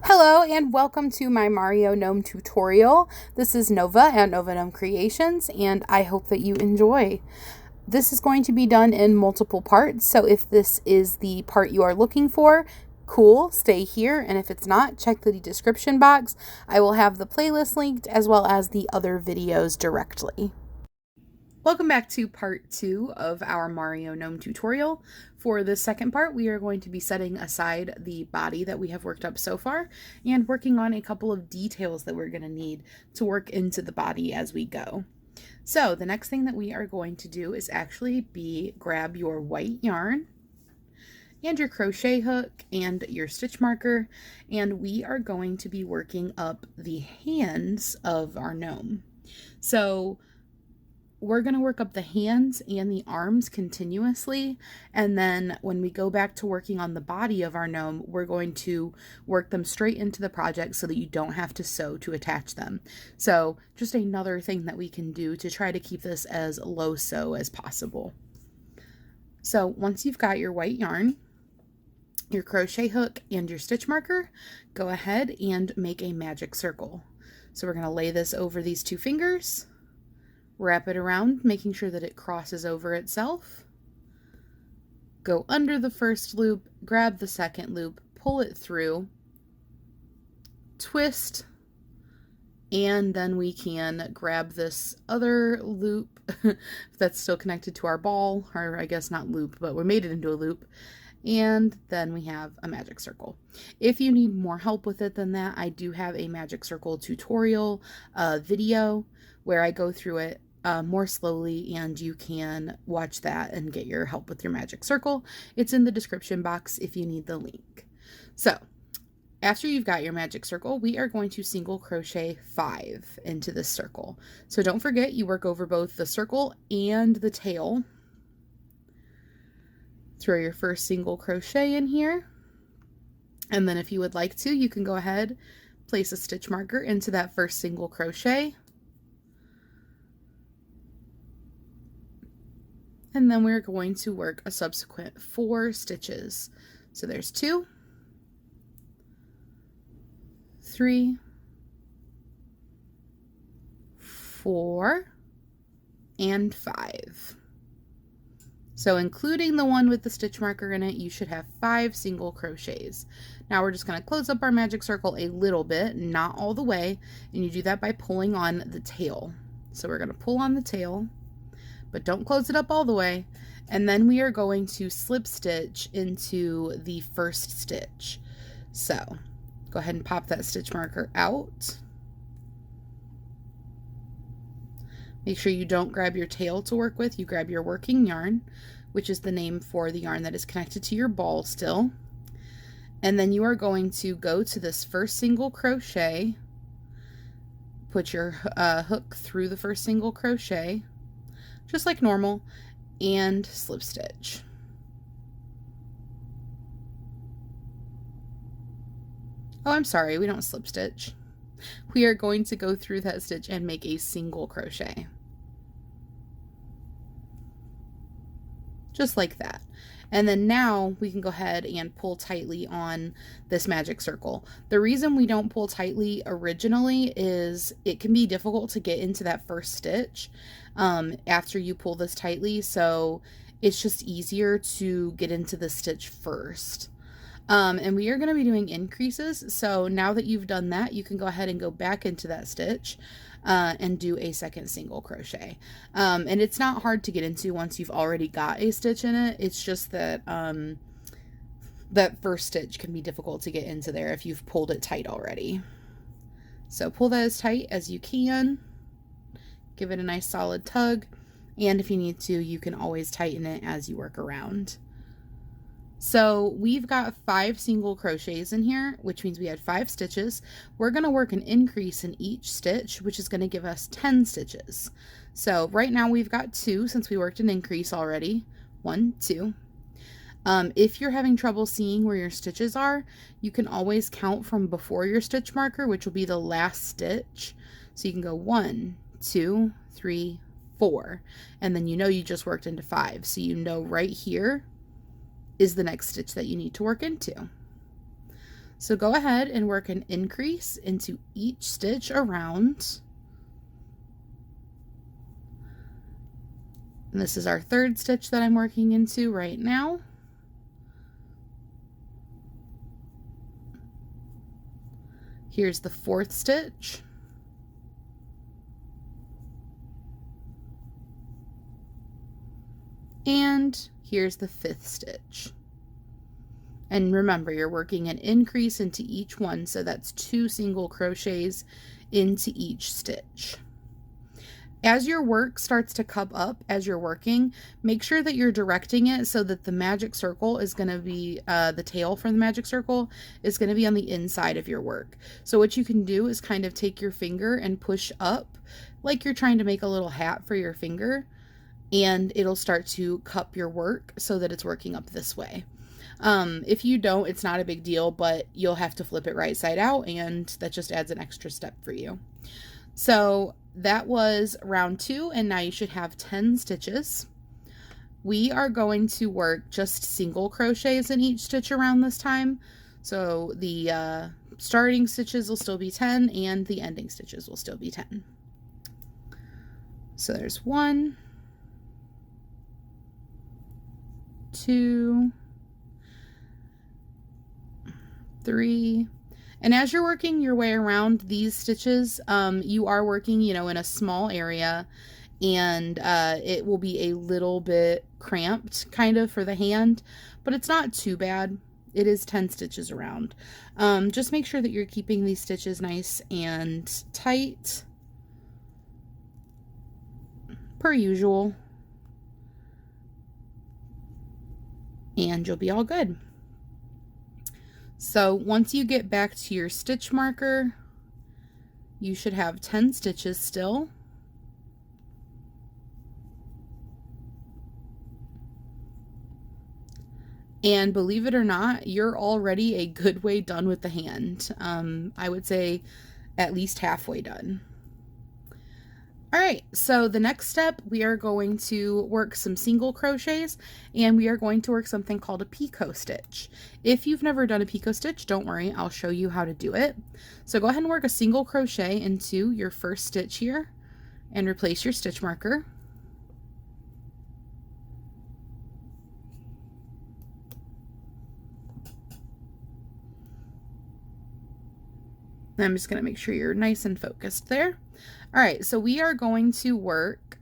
Hello and welcome to my Mario Gnome tutorial. This is Nova at Nova Gnome Creations and I hope that you enjoy. This is going to be done in multiple parts, so if this is the part you are looking for, cool, stay here, and if it's not, check the description box. I will have the playlist linked as well as the other videos directly. Welcome back to part 2 of our Mario Gnome tutorial. For the second part, we are going to be setting aside the body that we have worked up so far and working on a couple of details that we're going to need to work into the body as we go. So the next thing that we are going to do is actually grab your white yarn and your crochet hook and your stitch marker, and we are going to be working up the hands of our gnome. So we're going to work up the hands and the arms continuously, and then when we go back to working on the body of our gnome, we're going to work them straight into the project so that you don't have to sew to attach them. So just another thing that we can do to try to keep this as low sew as possible. So once you've got your white yarn, your crochet hook, and your stitch marker, go ahead and make a magic circle. So we're going to lay this over these two fingers, wrap it around, making sure that it crosses over itself. Go under the first loop, grab the second loop, pull it through, twist, and then we can grab this other loop that's still connected to our ball, or I guess not loop, but we made it into a loop, and then we have a magic circle. If you need more help with it than that, I do have a magic circle tutorial video where I go through it more slowly, and you can watch that and get your help with your magic circle. It's in the description box if you need the link. So after you've got your magic circle, we are going to single crochet 5 into this circle. So don't forget, you work over both the circle and the tail. Throw your first single crochet in here, and then if you would like to, you can go ahead, place a stitch marker into that first single crochet, and then we're going to work a subsequent 4 stitches. So there's 2, 3, 4, and 5. So including the one with the stitch marker in it, you should have 5 single crochets. Now we're just going to close up our magic circle a little bit, not all the way, and you do that by pulling on the tail. So we're going to pull on the tail, but don't close it up all the way, and then we are going to slip stitch into the first stitch. So go ahead and pop that stitch marker out. Make sure you don't grab your tail to work with, you grab your working yarn, which is the name for the yarn that is connected to your ball still. And then you are going to go to this first single crochet, put your hook through the first single crochet, just like normal, and slip stitch. Oh, I'm sorry, we don't slip stitch. We are going to go through that stitch and make a single crochet. Just like that. And then now we can go ahead and pull tightly on this magic circle. The reason we don't pull tightly originally is it can be difficult to get into that first stitch after you pull this tightly, so it's just easier to get into the stitch first. And we are going to be doing increases, so now that you've done that, you can go ahead and go back into that stitch and do a second single crochet. And it's not hard to get into once you've already got a stitch in it. It's just that that first stitch can be difficult to get into there if you've pulled it tight already. So pull that as tight as you can. Give it a nice solid tug, and if you need to, you can always tighten it as you work around. So we've got 5 single crochets in here, which means we had 5 stitches. We're going to work an increase in each stitch, which is going to give us 10 stitches. So right now we've got 2 since we worked an increase already. 1, 2. If you're having trouble seeing where your stitches are, you can always count from before your stitch marker, which will be the last stitch. So you can go 1, 2, 3, 4, and then you know you just worked into 5. So you know right here is the next stitch that you need to work into. So go ahead and work an increase into each stitch around. And this is our third stitch that I'm working into right now. Here's the fourth stitch. And here's the fifth stitch. And remember, you're working an increase into each one, so that's 2 single crochets into each stitch. As your work starts to cup up as you're working, make sure that you're directing it so that the magic circle is going to be, the tail for the magic circle is going to be on the inside of your work. So what you can do is kind of take your finger and push up like you're trying to make a little hat for your finger, and it'll start to cup your work so that it's working up this way. If you don't, it's not a big deal, but you'll have to flip it right side out, and that just adds an extra step for you. So that was round 2, and now you should have 10 stitches. We are going to work just single crochets in each stitch around this time. So the starting stitches will still be 10, and the ending stitches will still be 10. So there's 1, 2, 3, and as you're working your way around these stitches, you are working, in a small area, and it will be a little bit cramped kind of for the hand, but it's not too bad. It is 10 stitches around. Just make sure that you're keeping these stitches nice and tight per usual, and you'll be all good. So once you get back to your stitch marker, you should have 10 stitches still. And believe it or not, you're already a good way done with the hand. I would say at least halfway done. All right, so the next step, we are going to work some single crochets, and we are going to work something called a picot stitch. If you've never done a picot stitch, don't worry, I'll show you how to do it. So go ahead and work a single crochet into your first stitch here and replace your stitch marker. I'm just going to make sure you're nice and focused there. All right, so we are going to work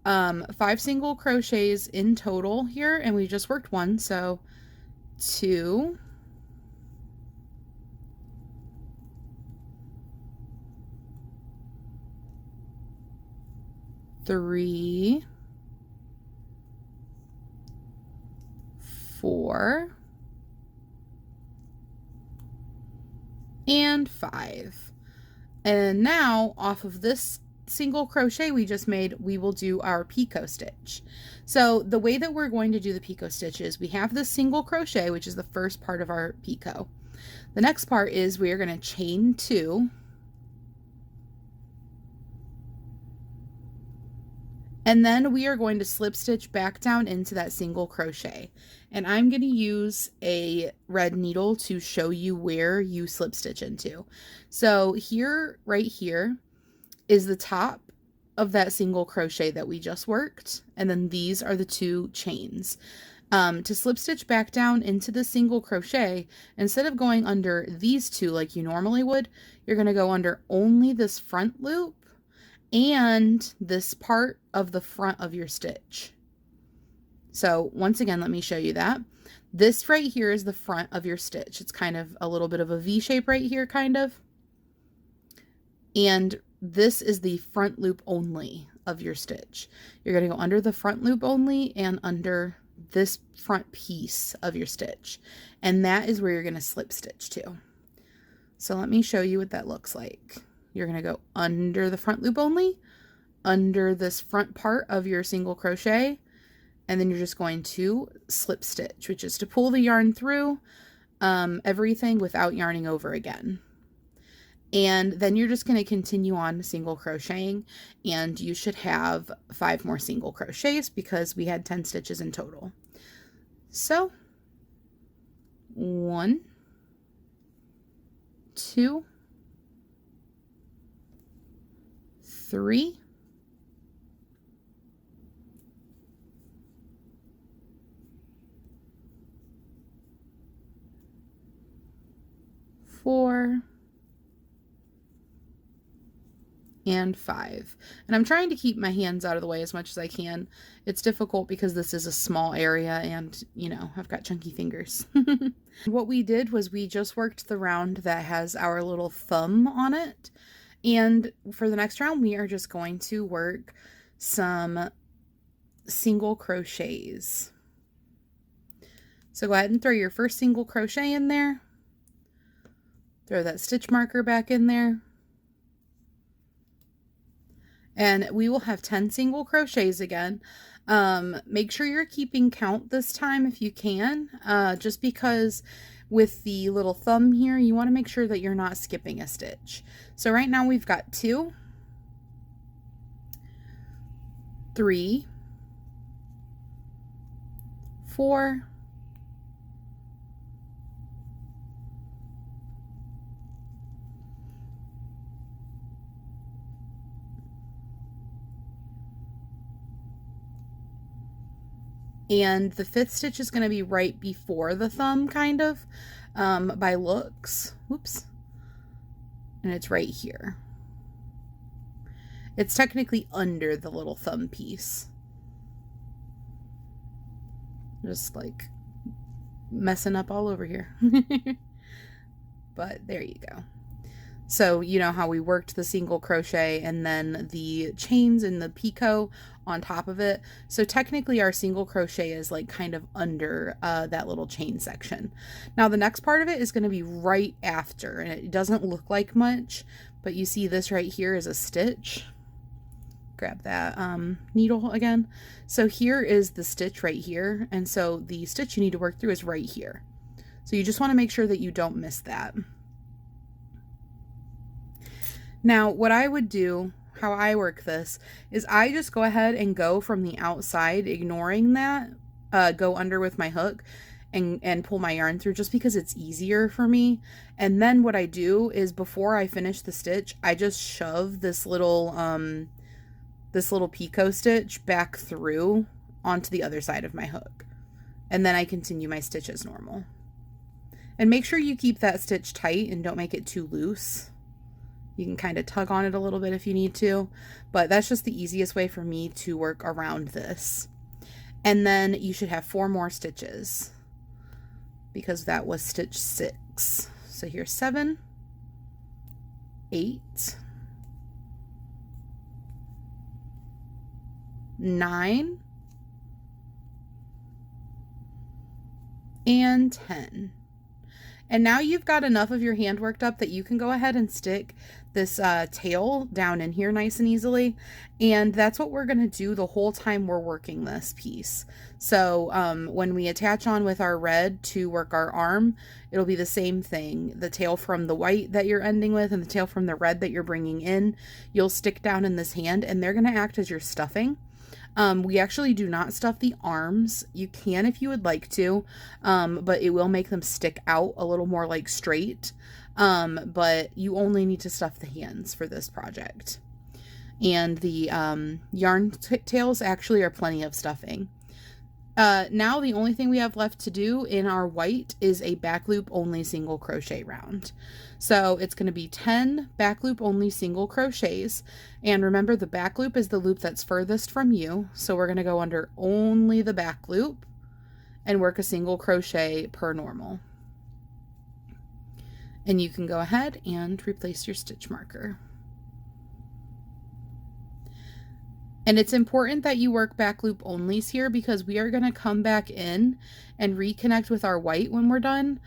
5 single crochets in total here, and we just worked 1, so 2, 3, 4, and 5. And now off of this single crochet we just made, we will do our picot stitch. So the way that we're going to do the picot stitch is we have this single crochet, which is the first part of our picot. The next part is we are going to chain 2, and then we are going to slip stitch back down into that single crochet. And I'm going to use a red needle to show you where you slip stitch into. So here, right here, is the top of that single crochet that we just worked. And then these are the 2 chains. To slip stitch back down into the single crochet, instead of going under these 2 like you normally would, you're going to go under only this front loop and this part of the front of your stitch. So once again, let me show you that. This right here is the front of your stitch. It's kind of a little bit of a V shape right here, kind of. And this is the front loop only of your stitch. You're going to go under the front loop only and under this front piece of your stitch. And that is where you're going to slip stitch to. So let me show you what that looks like. You're going to go under the front loop only, under this front part of your single crochet, and then you're just going to slip stitch, which is to pull the yarn through everything without yarning over again. And then you're just going to continue on single crocheting, and you should have 5 more single crochets because we had 10 stitches in total. So 1, 2, 3, 4, and 5. And I'm trying to keep my hands out of the way as much as I can. It's difficult because this is a small area and, you know, I've got chunky fingers. What we did was we just worked the round that has our little thumb on it. And for the next round, we are just going to work some single crochets. So go ahead and throw your first single crochet in there. Throw that stitch marker back in there. And we will have 10 single crochets again. Make sure you're keeping count this time if you can, just because with the little thumb here, you want to make sure that you're not skipping a stitch. So right now we've got 2, 3, 4, 5. And the 5th stitch is going to be right before the thumb, kind of, by looks. Whoops. And it's right here. It's technically under the little thumb piece. Just like messing up all over here. But there you go. So you know how we worked the single crochet and then the chains and the picot on top of it. So technically our single crochet is like kind of under that little chain section. Now the next part of it is going to be right after, and it doesn't look like much, but you see this right here is a stitch. Grab that needle again. So here is the stitch right here, and so the stitch you need to work through is right here. So you just want to make sure that you don't miss that. Now, what I would do, how I work this, is I just go ahead and go from the outside, ignoring that, go under with my hook and pull my yarn through just because it's easier for me. And then what I do is before I finish the stitch, I just shove this little picot stitch back through onto the other side of my hook. And then I continue my stitch as normal. And make sure you keep that stitch tight and don't make it too loose. You can kind of tug on it a little bit if you need to, but that's just the easiest way for me to work around this. And then you should have 4 more stitches because that was stitch 6. So here's 7, 8, 9, and 10. And now you've got enough of your hand worked up that you can go ahead and stick this tail down in here nice and easily. And that's what we're going to do the whole time we're working this piece. So when we attach on with our red to work our arm, it'll be the same thing. The tail from the white that you're ending with and the tail from the red that you're bringing in, you'll stick down in this hand and they're going to act as your stuffing. We actually do not stuff the arms. You can if you would like to, but it will make them stick out a little more like straight. But you only need to stuff the hands for this project. And the yarn tails actually are plenty of stuffing. Now the only thing we have left to do in our white is a back loop only single crochet round. So it's going to be 10 back loop only single crochets. And remember, the back loop is the loop that's furthest from you. So we're going to go under only the back loop and work a single crochet per normal. And you can go ahead and replace your stitch marker. And it's important that you work back loop onlys here because we are going to come back in and reconnect with our white when we're done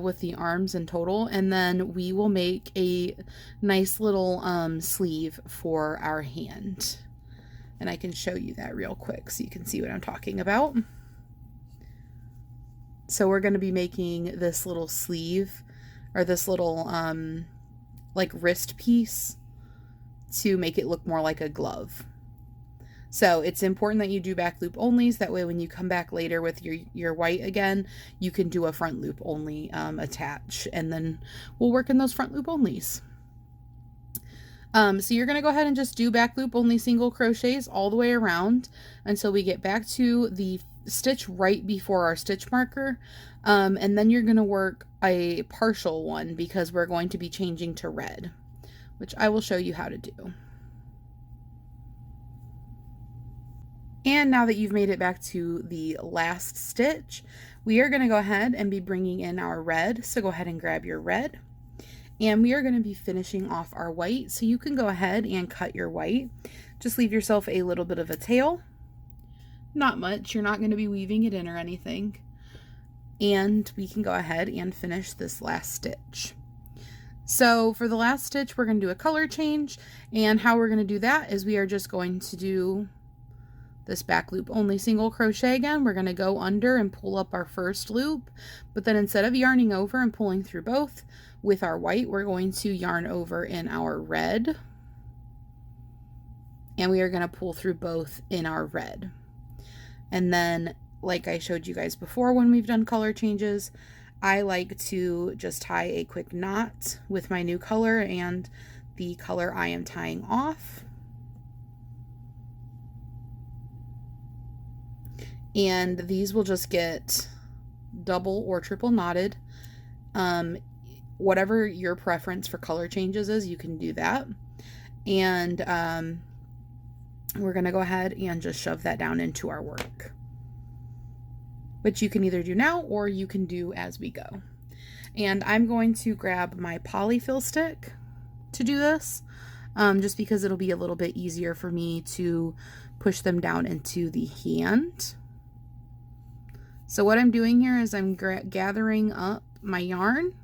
with the arms in total. And then we will make a nice little sleeve for our hand. And I can show you that real quick so you can see what I'm talking about. So we're going to be making this little sleeve or this little like wrist piece to make it look more like a glove. So it's important that you do back loop onlys. That way when you come back later with your white again, you can do a front loop only attach, and then we'll work in those front loop onlys. So you're going to go ahead and just do back loop only single crochets all the way around until we get back to the stitch right before our stitch marker. And then you're going to work a partial one because we're going to be changing to red, which I will show you how to do. And now that you've made it back to the last stitch, we are going to go ahead and be bringing in our red. So go ahead and grab your red. And we are going to be finishing off our white. So you can go ahead and cut your white. Just leave yourself a little bit of a tail. Not much. You're not going to be weaving it in or anything. And we can go ahead and finish this last stitch. So for the last stitch, we're going to do a color change. And how we're going to do that is we are just going to do this back loop only single crochet again. We're going to go under and pull up our first loop, but then instead of yarning over and pulling through both with our white, we're going to yarn over in our red, and we are going to pull through both in our red. And then, like I showed you guys before when we've done color changes, I like to just tie a quick knot with my new color and the color I am tying off. And these will just get double or triple knotted. Whatever your preference for color changes is, you can do that. And we're going to go ahead and just shove that down into our work, which you can either do now or you can do as we go. And I'm going to grab my polyfill stick to do this, just because it'll be a little bit easier for me to push them down into the hand. So what I'm doing here is I'm gathering up my yarn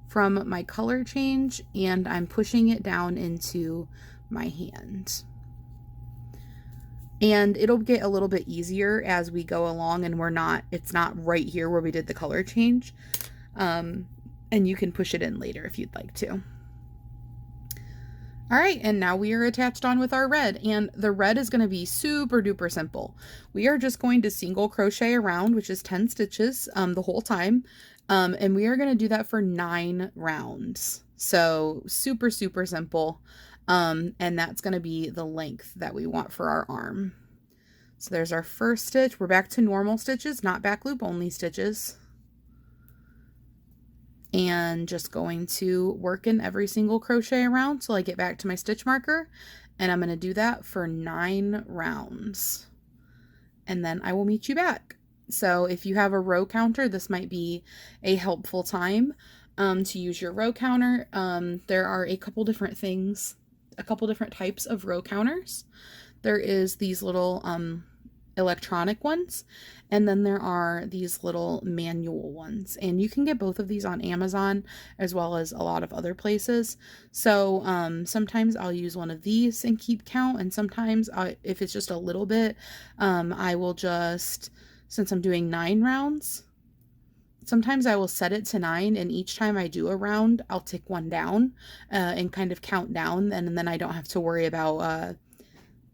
from my color change and I'm pushing it down into my hand. And it'll get a little bit easier as we go along and it's not right here where we did the color change. And you can push it in later if you'd like to. All right, and now we are attached on with our red, and the red is going to be super duper simple. We are just going to single crochet around, which is 10 stitches the whole time, and we are going to do that for 9 rounds. So super, super simple, and that's going to be the length that we want for our arm. So there's our first stitch. We're back to normal stitches, not back loop only stitches. And just going to work in every single crochet around till I get back to my stitch marker, and I'm going to do that for 9 rounds, and then I will meet you back. So if you have a row counter, this might be a helpful time to use your row counter. There are a couple different types of row counters. There is these little electronic ones, and then there are these little manual ones, and you can get both of these on Amazon as well as a lot of other places. So sometimes I'll use one of these and keep count, and sometimes if it's just a little bit, I will just, since I'm doing 9 rounds, sometimes I will set it to 9, and each time I do a round I'll tick one down and kind of count down, and then I don't have to worry about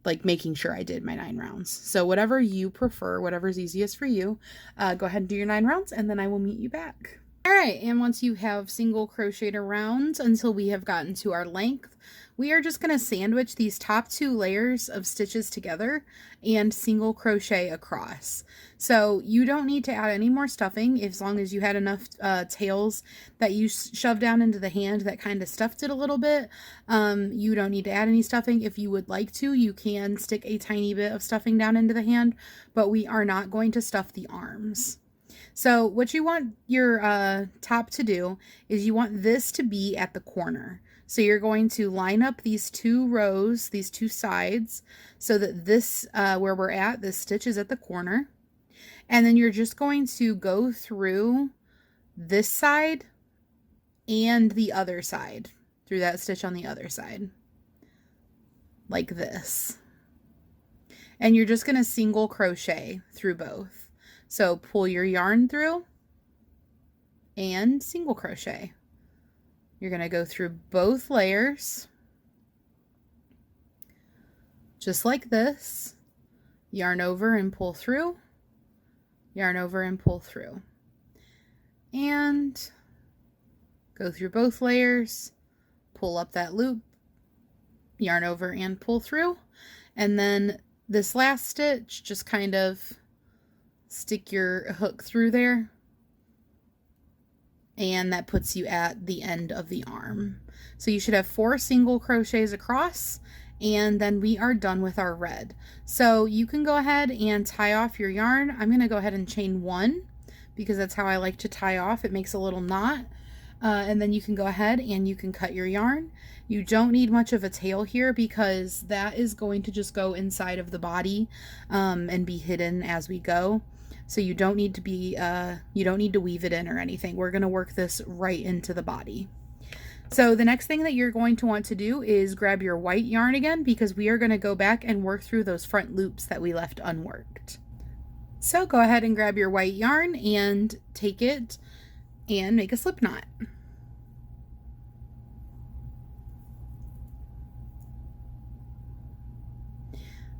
like making sure I did my 9 rounds. So whatever you prefer, whatever's easiest for you, go ahead and do your 9 rounds, and then I will meet you back. All right, and once you have single crocheted around until we have gotten to our length, we are just going to sandwich these top 2 layers of stitches together and single crochet across. So you don't need to add any more stuffing as long as you had enough tails that you shoved down into the hand that kind of stuffed it a little bit. You don't need to add any stuffing. If you would like to, you can stick a tiny bit of stuffing down into the hand, but we are not going to stuff the arms. So what you want your top to do is you want this to be at the corner. So you're going to line up these 2 rows, these 2 sides, so that this, where we're at, this stitch is at the corner. And then you're just going to go through this side and the other side, through that stitch on the other side, like this. And you're just going to single crochet through both. So pull your yarn through and single crochet. You're going to go through both layers, just like this. Yarn over and pull through, yarn over and pull through. And go through both layers, pull up that loop, yarn over and pull through. And then this last stitch, just kind of stick your hook through there. And that puts you at the end of the arm. So you should have 4 single crochets across, and then we are done with our red. So you can go ahead and tie off your yarn. I'm going to go ahead and chain 1 because that's how I like to tie off. It makes a little knot. And then you can go ahead and you can cut your yarn. You don't need much of a tail here because that is going to just go inside of the body and be hidden as we go. So you don't need to be, you don't need to weave it in or anything. We're going to work this right into the body. So the next thing that you're going to want to do is grab your white yarn again, because we are going to go back and work through those front loops that we left unworked. So go ahead and grab your white yarn and take it and make a slip knot.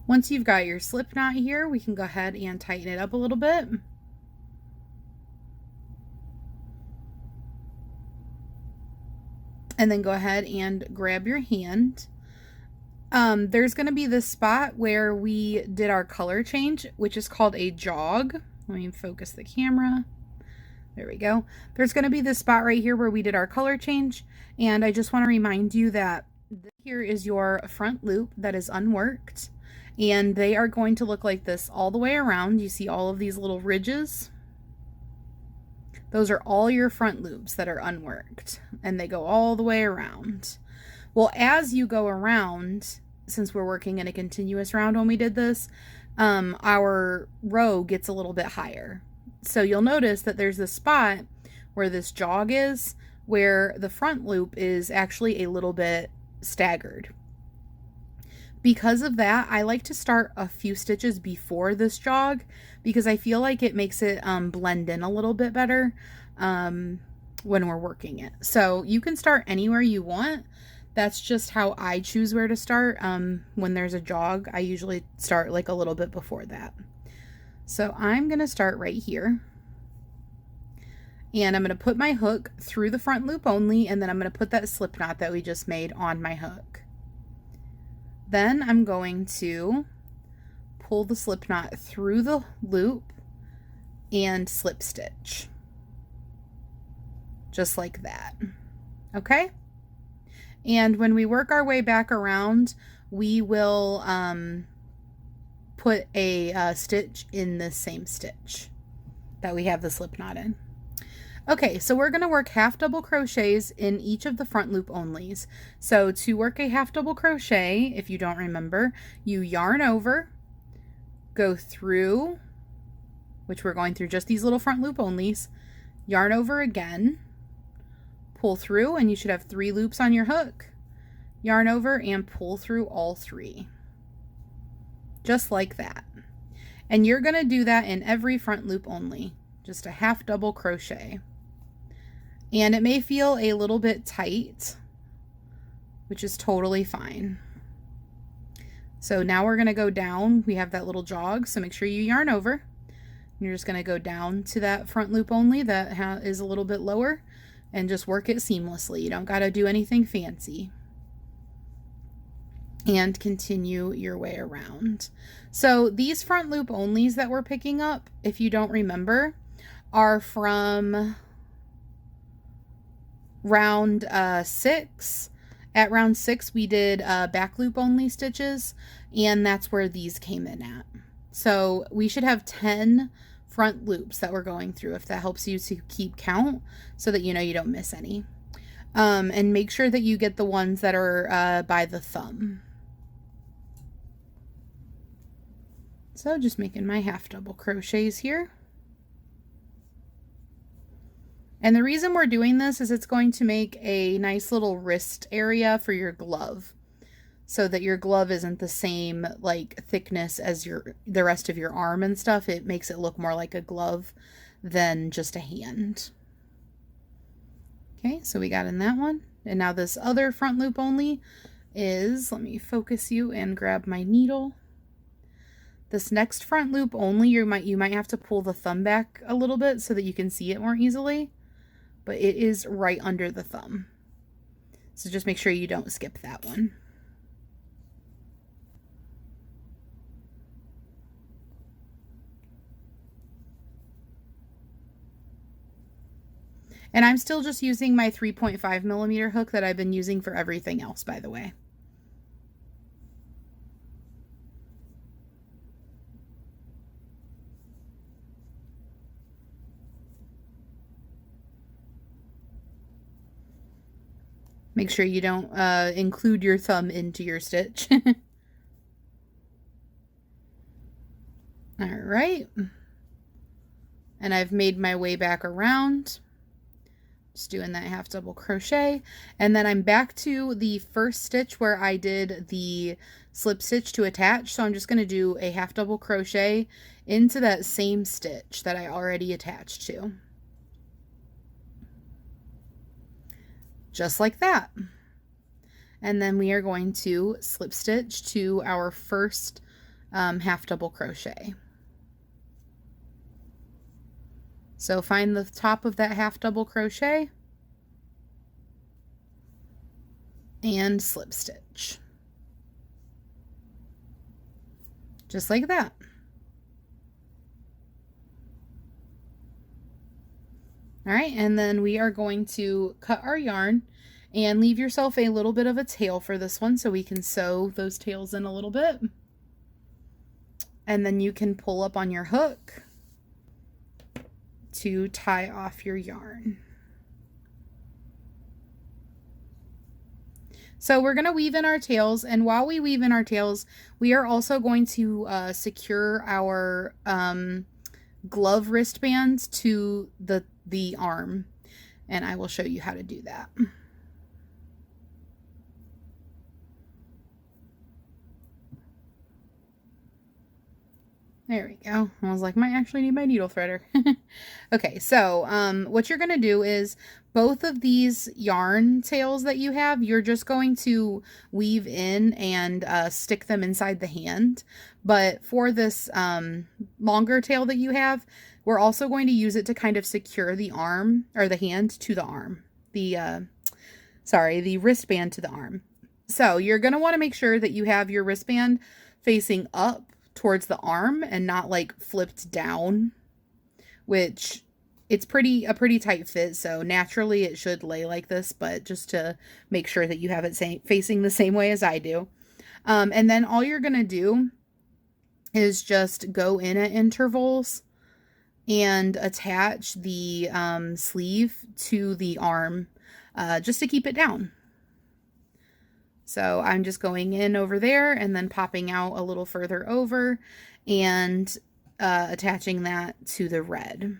Once you've got your slip knot here, we can go ahead and tighten it up a little bit. And then go ahead and grab your hand. There's going to be this spot where we did our color change, which is called a jog. Let me focus the camera. There we go. There's going to be this spot right here where we did our color change. And I just want to remind you that here is your front loop that is unworked. And they are going to look like this all the way around. You see all of these little ridges? Those are all your front loops that are unworked, and they go all the way around. Well, as you go around, since we're working in a continuous round when we did this, our row gets a little bit higher. So you'll notice that there's this spot where this jog is, where the front loop is actually a little bit staggered. Because of that, I like to start a few stitches before this jog because I feel like it makes it blend in a little bit better when we're working it. So you can start anywhere you want. That's just how I choose where to start. When there's a jog, I usually start like a little bit before that. So I'm going to start right here. And I'm going to put my hook through the front loop only, and then I'm going to put that slip knot that we just made on my hook. Then I'm going to pull the slip knot through the loop and slip stitch. Just like that. Okay? And when we work our way back around, we will put a stitch in the same stitch that we have the slip knot in. Okay, so we're going to work half double crochets in each of the front loop onlys. So to work a half double crochet, if you don't remember, you yarn over, go through, which we're going through just these little front loop onlys, yarn over again, pull through, and you should have 3 loops on your hook, yarn over and pull through all 3. Just like that. And you're going to do that in every front loop only, just a half double crochet. And it may feel a little bit tight, which is totally fine. So now we're going to go down. We have that little jog, so make sure you yarn over. You're just going to go down to that front loop only that is a little bit lower and just work it seamlessly. You don't got to do anything fancy. And continue your way around. So these front loop onlys that we're picking up, if you don't remember, are from round 6. At round 6 we did back loop only stitches, and that's where these came in at. So we should have 10 front loops that we're going through, if that helps you to keep count so that you know you don't miss any. And make sure that you get the ones that are by the thumb. So just making my half double crochets here. And the reason we're doing this is it's going to make a nice little wrist area for your glove, so that your glove isn't the same like thickness as the rest of your arm and stuff. It makes it look more like a glove than just a hand. Okay, so we got in that one. And now this other front loop only is, let me focus you and grab my needle. This next front loop only, you might have to pull the thumb back a little bit so that you can see it more easily, but it is right under the thumb. So just make sure you don't skip that one. And I'm still just using my 3.5mm hook that I've been using for everything else, by the way. Make sure you don't include your thumb into your stitch. All right. And I've made my way back around. Just doing that half double crochet, and then I'm back to the first stitch where I did the slip stitch to attach. So I'm just going to do a half double crochet into that same stitch that I already attached to. Just like that. And then we are going to slip stitch to our first half double crochet. So find the top of that half double crochet and slip stitch. Just like that. All right, and then we are going to cut our yarn and leave yourself a little bit of a tail for this one so we can sew those tails in a little bit. And then you can pull up on your hook to tie off your yarn. So we're going to weave in our tails, and while we weave in our tails, we are also going to secure our glove wristbands to the arm, and I will show you how to do that. There we go. I was like, might actually need my needle threader. Okay, so what you're going to do is both of these yarn tails that you have, you're just going to weave in and stick them inside the hand. But for this longer tail that you have, we're also going to use it to kind of secure the arm, or the hand to the arm. The wristband to the arm. So you're going to want to make sure that you have your wristband facing up towards the arm and not like flipped down, which it's a pretty tight fit, so naturally it should lay like this, but just to make sure that you have it facing the same way as I do. And then all you're gonna do is just go in at intervals and attach the sleeve to the arm just to keep it down. So I'm just going in over there and then popping out a little further over and attaching that to the red.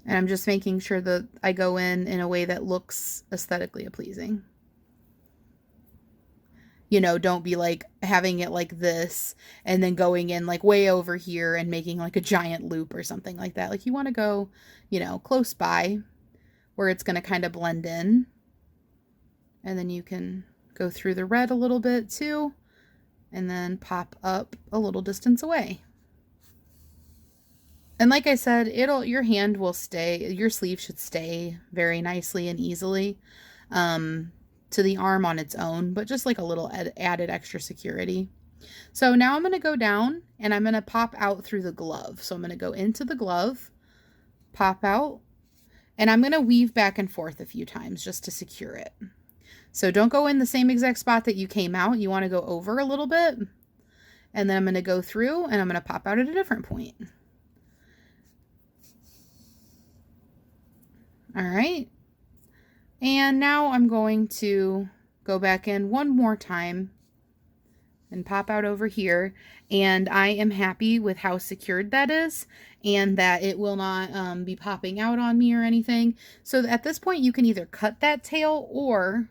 And I'm just making sure that I go in a way that looks aesthetically pleasing. You know, don't be like having it like this and then going in like way over here and making like a giant loop or something like that. Like you want to go, you know, close by where it's going to kind of blend in. And then you can go through the red a little bit too, and then pop up a little distance away. And like I said, your hand will stay, your sleeve should stay very nicely and easily to the arm on its own, but just like a little added extra security. So now I'm going to go down and I'm going to pop out through the glove. So I'm going to go into the glove, pop out, and I'm going to weave back and forth a few times just to secure it. So don't go in the same exact spot that you came out. You want to go over a little bit. And then I'm going to go through and I'm going to pop out at a different point. All right. And now I'm going to go back in one more time and pop out over here. And I am happy with how secured that is and that it will not be popping out on me or anything. So at this point, you can either cut that tail or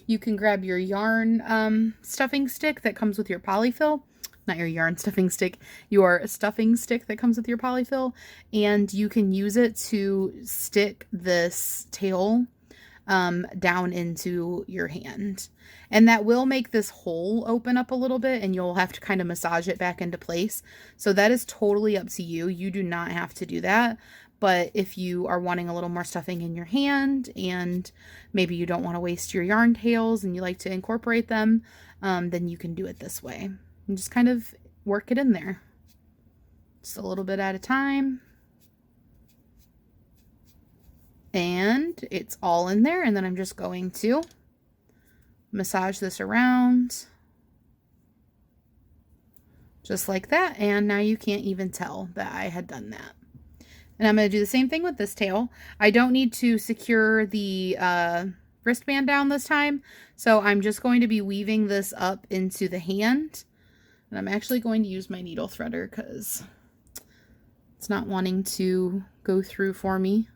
you can grab your yarn stuffing stick that comes with your polyfill. Not your yarn stuffing stick, your stuffing stick that comes with your polyfill. And you can use it to stick this tail down into your hand. And that will make this hole open up a little bit, and you'll have to kind of massage it back into place. So that is totally up to you. You do not have to do that. But if you are wanting a little more stuffing in your hand, and maybe you don't want to waste your yarn tails and you like to incorporate them, then you can do it this way. And just kind of work it in there. Just a little bit at a time. And it's all in there, and then I'm just going to massage this around just like that, and now you can't even tell that I had done that. And I'm going to do the same thing with this tail. I don't need to secure the wristband down this time, so I'm just going to be weaving this up into the hand, and I'm actually going to use my needle threader because it's not wanting to go through for me.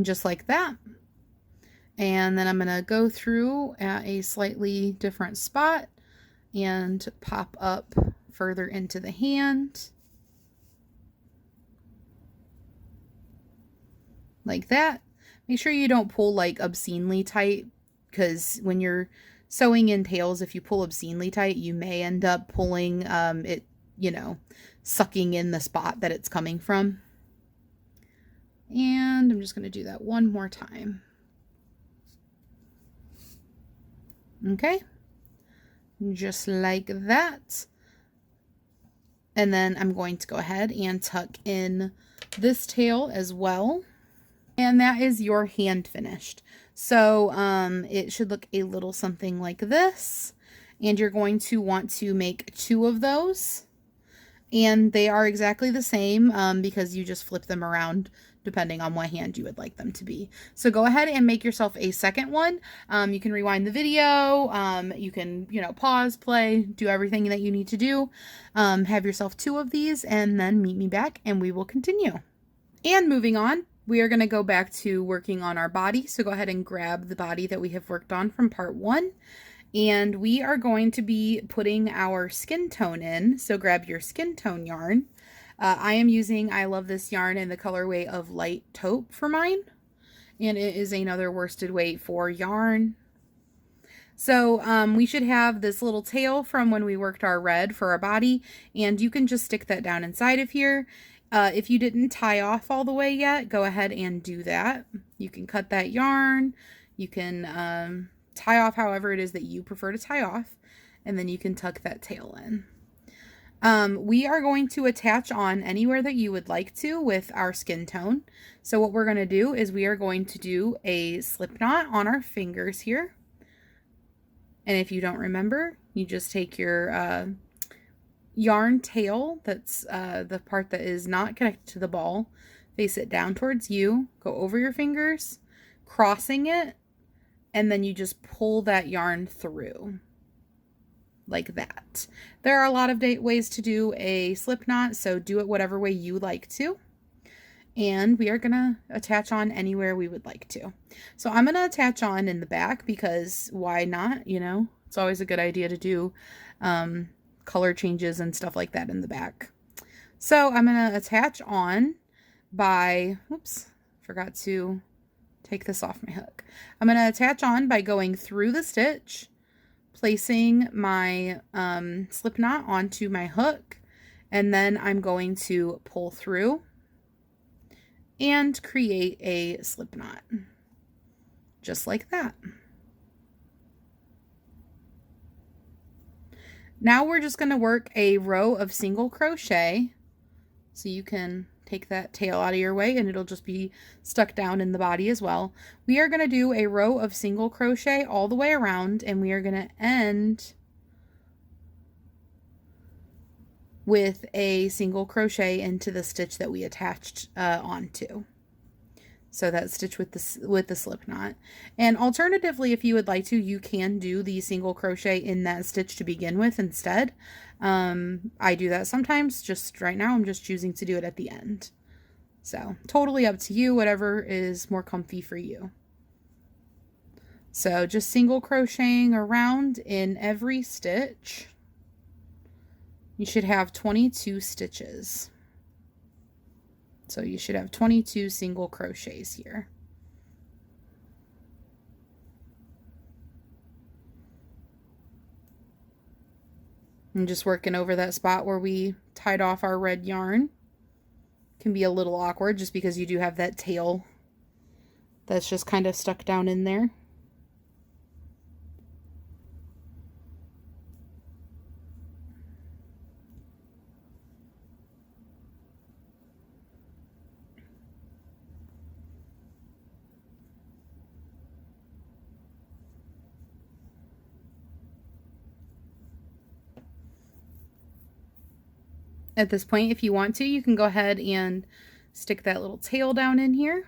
Just like that. And then I'm going to go through at a slightly different spot and pop up further into the hand. Like that. Make sure you don't pull like obscenely tight, because when you're sewing in tails, if you pull obscenely tight, you may end up pulling it, you know, sucking in the spot that it's coming from. And I'm just going to do that one more time. Okay, just like that. And then I'm going to go ahead and tuck in this tail as well. And that is your hand finished. So it should look a little something like this. And you're going to want to make 2 of those. And they are exactly the same because you just flip them around depending on what hand you would like them to be. So go ahead and make yourself a second one. You can rewind the video. You can, you know, pause, play, do everything that you need to do. Have yourself 2 of these, and then meet me back and we will continue. And moving on, we are going to go back to working on our body. So go ahead and grab the body that we have worked on from part 1. And we are going to be putting our skin tone in. So grab your skin tone yarn. I am using I Love This yarn in the colorway of Light Taupe for mine. And it is another worsted weight for yarn. So we should have this little tail from when we worked our red for our body. And you can just stick that down inside of here. If you didn't tie off all the way yet, go ahead and do that. You can cut that yarn. You can tie off however it is that you prefer to tie off, and then you can tuck that tail in. We are going to attach on anywhere that you would like to with our skin tone. So what we're going to do is we are going to do a slip knot on our fingers here. And if you don't remember, you just take your yarn tail, that's the part that is not connected to the ball, face it down towards you, go over your fingers, crossing it, and then you just pull that yarn through like that. There are a lot of ways to do a slip knot, so do it whatever way you like to. And we are going to attach on anywhere we would like to. So I'm going to attach on in the back because why not? You know, it's always a good idea to do color changes and stuff like that in the back. So I'm going to attach on by, oops, forgot to take this off my hook. I'm going to attach on by going through the stitch, placing my slip knot onto my hook, and then I'm going to pull through and create a slip knot just like that. Now we're just going to work a row of single crochet, so you can take that tail out of your way and it'll just be stuck down in the body as well. We are going to do a row of single crochet all the way around, and we are going to end with a single crochet into the stitch that we attached onto. So that stitch with the slip knot. And alternatively, if you would like to, you can do the single crochet in that stitch to begin with instead. I do that sometimes. Just right now I'm just choosing to do it at the end. So totally up to you, whatever is more comfy for you. So just single crocheting around in every stitch. you should have 22 stitches. So you should have 22 single crochets here. I'm just working over that spot where we tied off our red yarn. Can be a little awkward just because you do have that tail that's just kind of stuck down in there. At this point, if you want to, you can go ahead and stick that little tail down in here.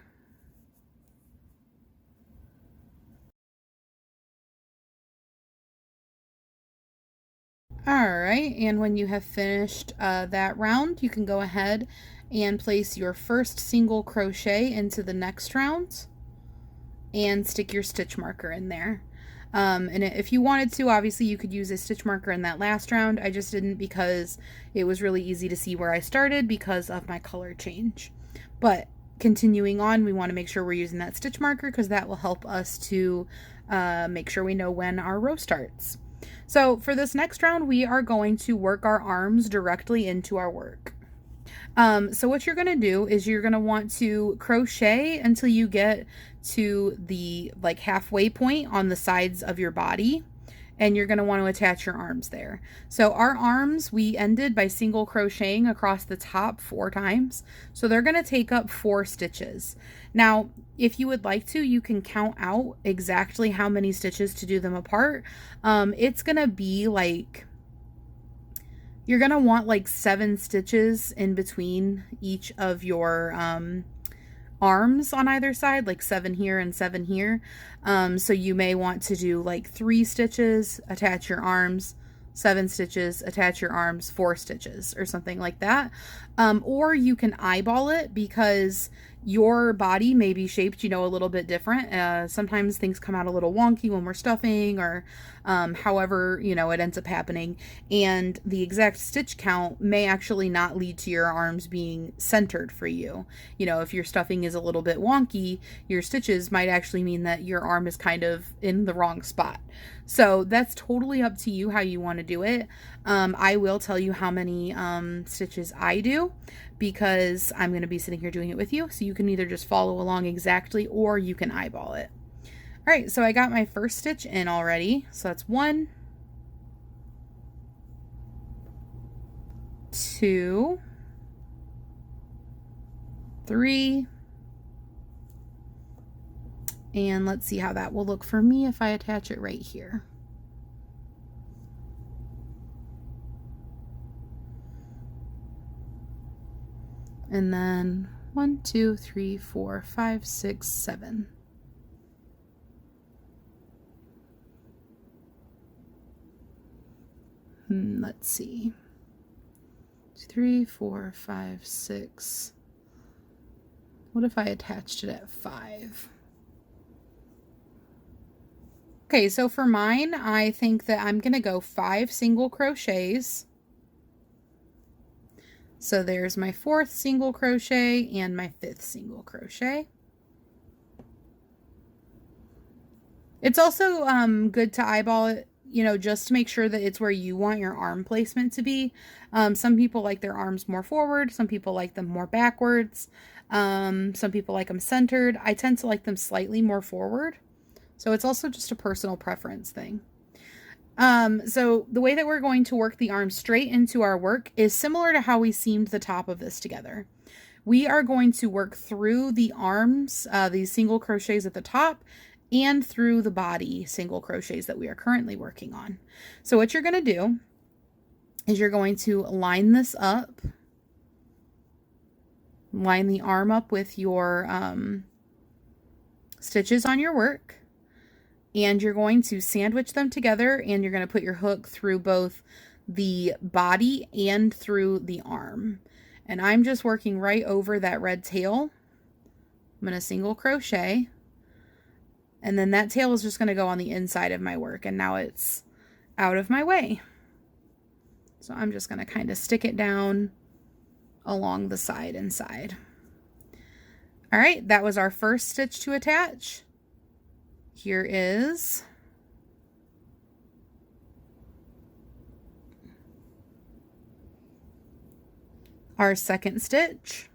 Alright, and when you have finished that round, you can go ahead and place your first single crochet into the next round and stick your stitch marker in there. And if you wanted to, obviously you could use a stitch marker in that last round. I just didn't because it was really easy to see where I started because of my color change. But continuing on, we want to make sure we're using that stitch marker because that will help us to make sure we know when our row starts. So for this next round, we are going to work our arms directly into our work. So what you're going to do is you're going to want to crochet until you get to the like halfway point on the sides of your body, and you're going to want to attach your arms there. So our arms, we ended by single crocheting across the top 4 times. So they're going to take up 4 stitches. Now, if you would like to, you can count out exactly how many stitches to do them apart. It's going to be like, you're going to want like 7 stitches in between each of your arms on either side, like 7 here and 7 here. So you may want to do like 3 stitches, attach your arms, 7 stitches, attach your arms, 4 stitches, or something like that. Or you can eyeball it because your body may be shaped, a little bit different. Sometimes things come out a little wonky when we're stuffing, or however, it ends up happening. And the exact stitch count may actually not lead to your arms being centered for you. If your stuffing is a little bit wonky, your stitches might actually mean that your arm is kind of in the wrong spot. So that's totally up to you how you want to do it. I will tell you how many stitches I do because I'm going to be sitting here doing it with you. So you can either just follow along exactly or you can eyeball it. All right, so I got my first stitch in already. So that's 1, 2, 3, and let's see how that will look for me if I attach it right here. And then 1, 2, 3, 4, 5, 6, 7. Let's see. 3, 4, 5, 6. What if I attached it at 5? Okay, so for mine, I think that I'm going to go 5 single crochets. So there's my 4th single crochet and my 5th single crochet. It's also good to eyeball it, just to make sure that it's where you want your arm placement to be. Some people like their arms more forward. Some people like them more backwards. Some people like them centered. I tend to like them slightly more forward. So it's also just a personal preference thing. So the way that we're going to work the arm straight into our work is similar to how we seamed the top of this together. We are going to work through the arms, these single crochets at the top, and through the body single crochets that we are currently working on. So what you're going to do is you're going to line this up, line the arm up with your stitches on your work, and you're going to sandwich them together, and you're going to put your hook through both the body and through the arm. And I'm just working right over that red tail. I'm going to single crochet, and then that tail is just going to go on the inside of my work, and now it's out of my way. So I'm just going to kind of stick it down along the side and side. All right, that was our first stitch to attach. Here is our second stitch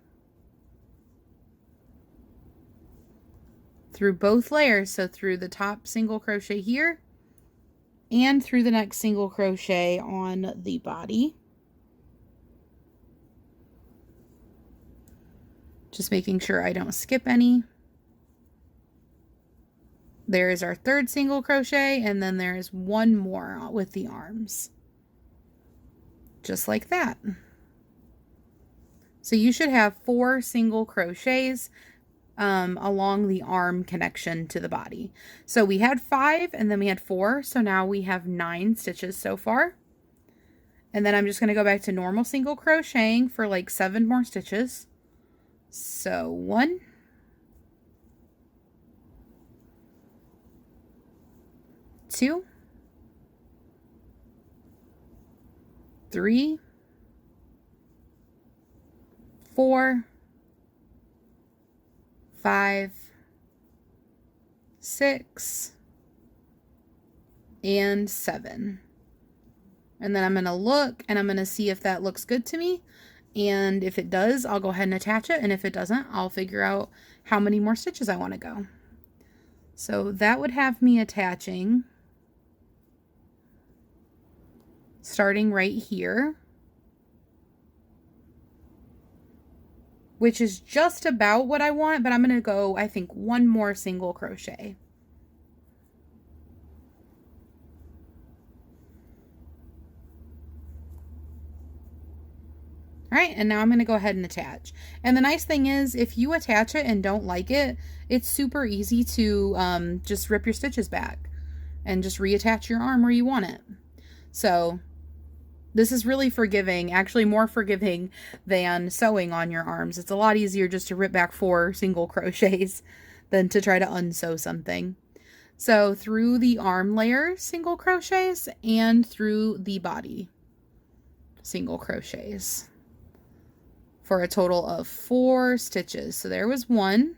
through both layers. So through the top single crochet here and through the next single crochet on the body. Just making sure I don't skip any. There is our third single crochet, and then there is one more with the arms. Just like that. So you should have 4 single crochets along the arm connection to the body. So we had 5 and then we had 4. So now we have 9 stitches so far. And then I'm just going to go back to normal single crocheting for like 7 more stitches. So 1, 2, 3, 4, 5, 6, and 7. And then I'm going to look and I'm going to see if that looks good to me. And if it does, I'll go ahead and attach it. And if it doesn't, I'll figure out how many more stitches I want to go. So that would have me attaching starting right here, which is just about what I want, but I'm going to go, I think, 1 more single crochet. All right, and now I'm going to go ahead and attach. And the nice thing is, if you attach it and don't like it, it's super easy to just rip your stitches back and just reattach your arm where you want it. So this is really forgiving, actually more forgiving than sewing on your arms. It's a lot easier just to rip back 4 single crochets than to try to unsew something. So through the arm layer, single crochets, and through the body, single crochets, for a total of 4 stitches. So there was 1.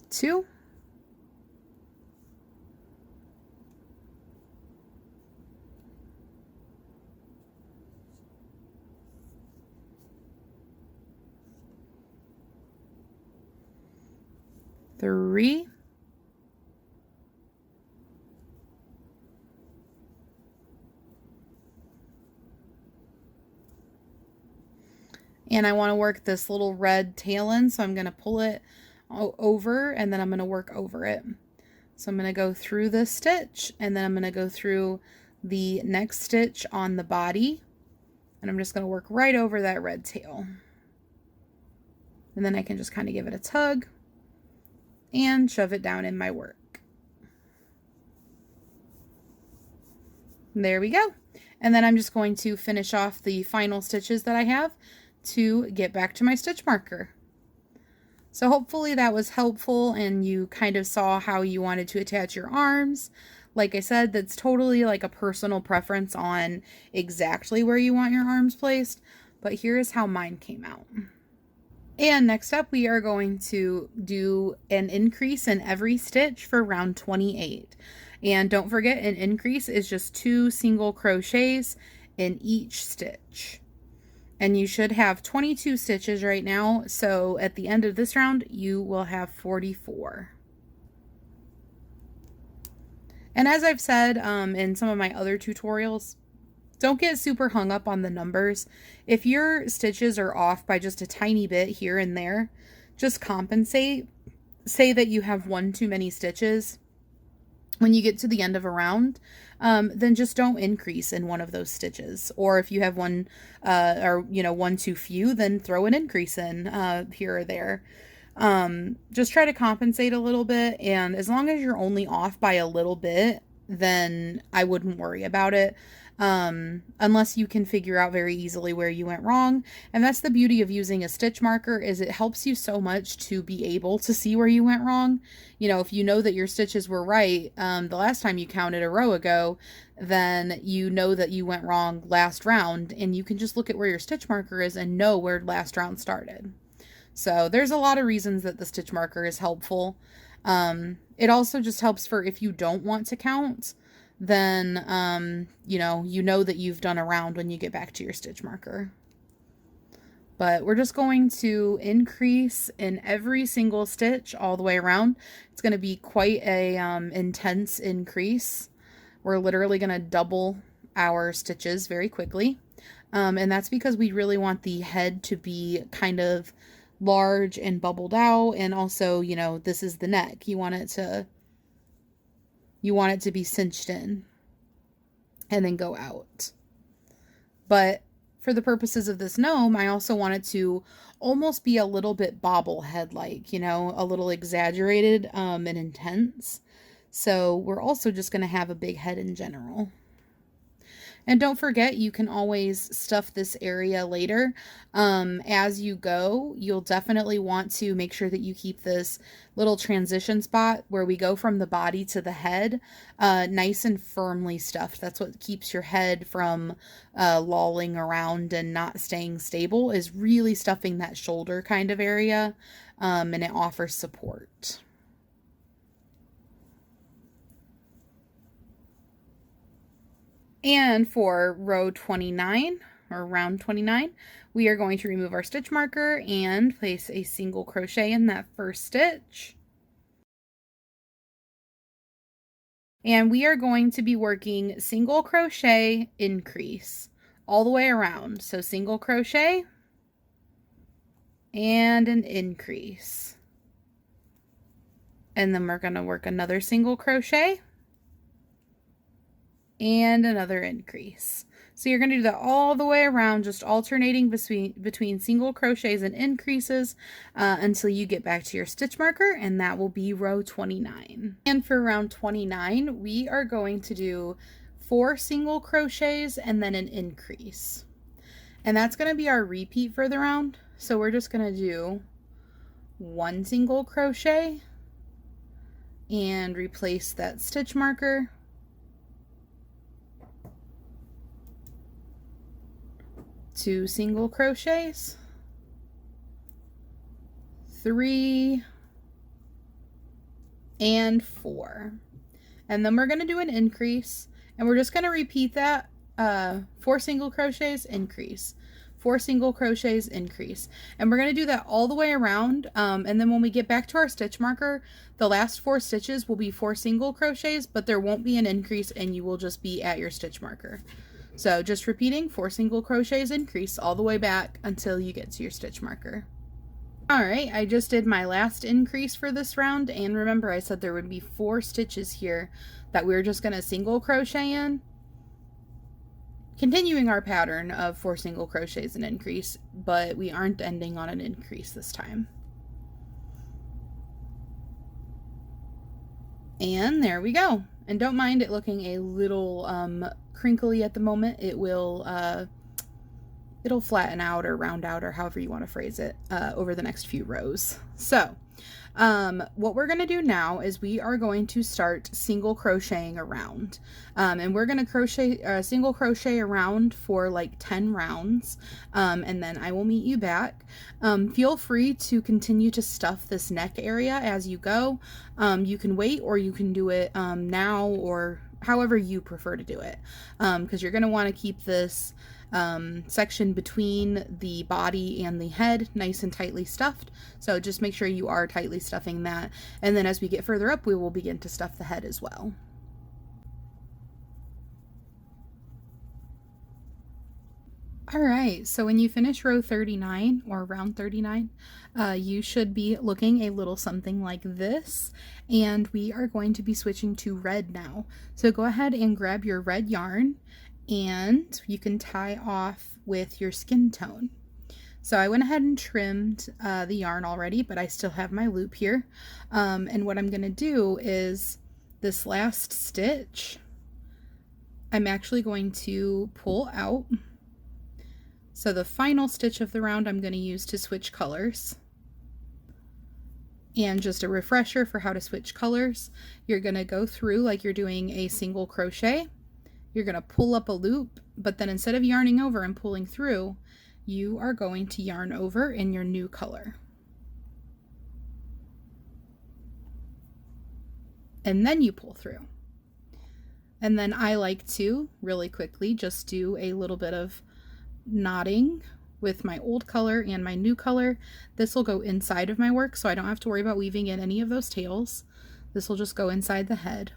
2. 3. And I want to work this little red tail in, so I'm going to pull it over and then I'm going to work over it. So I'm going to go through this stitch and then I'm going to go through the next stitch on the body and I'm just going to work right over that red tail. And then I can just kind of give it a tug and shove it down in my work. There we go. And then I'm just going to finish off the final stitches that I have to get back to my stitch marker. So hopefully that was helpful and you kind of saw how you wanted to attach your arms. Like I said, that's totally like a personal preference on exactly where you want your arms placed, but here is how mine came out. And next up, we are going to do an increase in every stitch for round 28. And don't forget, an increase is just 2 single crochets in each stitch. And you should have 22 stitches right now, so at the end of this round, you will have 44. And as I've said in some of my other tutorials, don't get super hung up on the numbers. If your stitches are off by just a tiny bit here and there, just compensate. Say that you have 1 too many stitches. When you get to the end of a round, then just don't increase in one of those stitches. Or if you have one, one too few, then throw an increase in here or there. Just try to compensate a little bit. And as long as you're only off by a little bit, then I wouldn't worry about it. Unless you can figure out very easily where you went wrong. And that's the beauty of using a stitch marker, is it helps you so much to be able to see where you went wrong. You know, if you know that your stitches were right the last time you counted a row ago, then you know that you went wrong last round, and you can just look at where your stitch marker is and know where last round started. So there's a lot of reasons that the stitch marker is helpful. It also just helps for if you don't want to count, then you know that you've done a round when you get back to your stitch marker. But we're just going to increase in every single stitch all the way around. It's going to be quite a intense increase. We're literally going to double our stitches very quickly. And that's because we really want the head to be kind of large and bubbled out, and also, you know, this is the neck. You want it to be cinched in and then go out. But for the purposes of this gnome, I also want it to almost be a little bit bobblehead like, you know, a little exaggerated and intense. So we're also just going to have a big head in general. And don't forget, you can always stuff this area later. As you go, you'll definitely want to make sure that you keep this little transition spot where we go from the body to the head nice and firmly stuffed. That's what keeps your head from lolling around and not staying stable, is really stuffing that shoulder kind of area, and it offers support. And for row 29, or round 29, we are going to remove our stitch marker and place a single crochet in that first stitch. And we are going to be working single crochet, increase all the way around. So single crochet and an increase. And then we're going to work another single crochet and another increase. So you're going to do that all the way around, just alternating between single crochets and increases until you get back to your stitch marker, and that will be row 29. And for round 29, we are going to do 4 single crochets and then an increase. And that's going to be our repeat for the round. So we're just going to do 1 single crochet and replace that stitch marker. 2 single crochets, 3, and 4. And then we're going to do an increase, and we're just going to repeat that 4 single crochets, increase, 4 single crochets, increase. And we're going to do that all the way around, and then when we get back to our stitch marker, the last 4 stitches will be 4 single crochets, but there won't be an increase, and you will just be at your stitch marker. So just repeating 4 single crochets, increase all the way back until you get to your stitch marker. Alright, I just did my last increase for this round, and remember I said there would be 4 stitches here that we were just going to single crochet in. Continuing our pattern of 4 single crochets and increase, but we aren't ending on an increase this time. And there we go. And don't mind it looking a little crinkly at the moment. It will it'll flatten out or round out, or however you want to phrase it, over the next few rows. So what we're going to do now is we are going to start single crocheting around, and we're going to crochet single crochet around for like 10 rounds, and then I will meet you back. Feel free to continue to stuff this neck area as you go. You can wait, or you can do it now, or however you prefer to do it, because you're going to want to keep this section between the body and the head nice and tightly stuffed. So just make sure you are tightly stuffing that, and then as we get further up, we will begin to stuff the head as well. Alright, so when you finish row 39, or round 39, you should be looking a little something like this, and we are going to be switching to red now. So go ahead and grab your red yarn, and you can tie off with your skin tone. So I went ahead and trimmed the yarn already, but I still have my loop here, and what I'm going to do is this last stitch, I'm actually going to pull out. So the final stitch of the round I'm going to use to switch colors. And just a refresher for how to switch colors, you're going to go through like you're doing a single crochet. You're going to pull up a loop, but then instead of yarning over and pulling through, you are going to yarn over in your new color. And then you pull through. And then I like to really quickly just do a little bit of knotting with my old color and my new color. This will go inside of my work, so I don't have to worry about weaving in any of those tails. This will just go inside the head.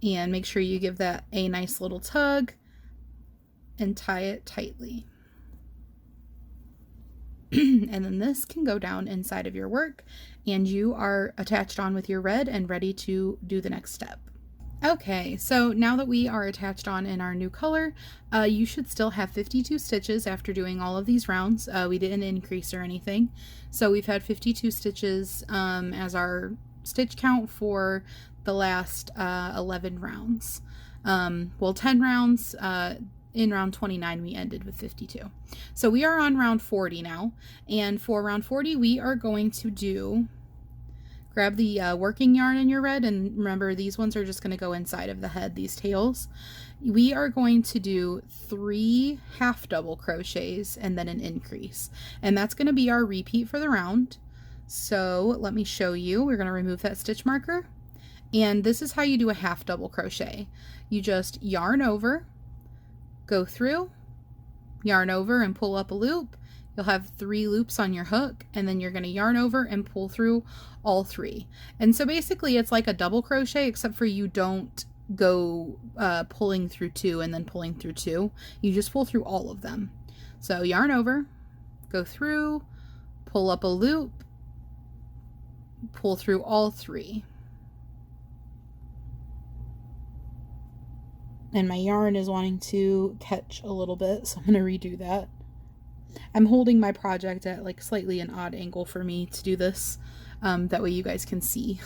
And make sure you give that a nice little tug and tie it tightly. And then this can go down inside of your work, and you are attached on with your red and ready to do the next step. Okay, so now that we are attached on in our new color, you should still have 52 stitches after doing all of these rounds. We didn't increase or anything. So we've had 52 stitches as our stitch count for the last 11 rounds. Well, 10 rounds. In round 29, we ended with 52. So we are on round 40 now. And for round 40, we are going to grab the working yarn in your red, and remember these ones are just going to go inside of the head, these tails. We are going to do 3 half double crochets and then an increase, and that's going to be our repeat for the round. So let me show you. We're going to remove that stitch marker, and this is how you do a half double crochet. You just yarn over, go through, yarn over and pull up a loop. You'll have 3 loops on your hook, and then you're going to yarn over and pull through all 3. And so basically it's like a double crochet, except for you don't go pulling through 2 and then pulling through 2. You just pull through all of them. So yarn over, go through, pull up a loop, pull through all 3. And my yarn is wanting to catch a little bit, so I'm going to redo that. I'm holding my project at like slightly an odd angle for me to do this. That way you guys can see.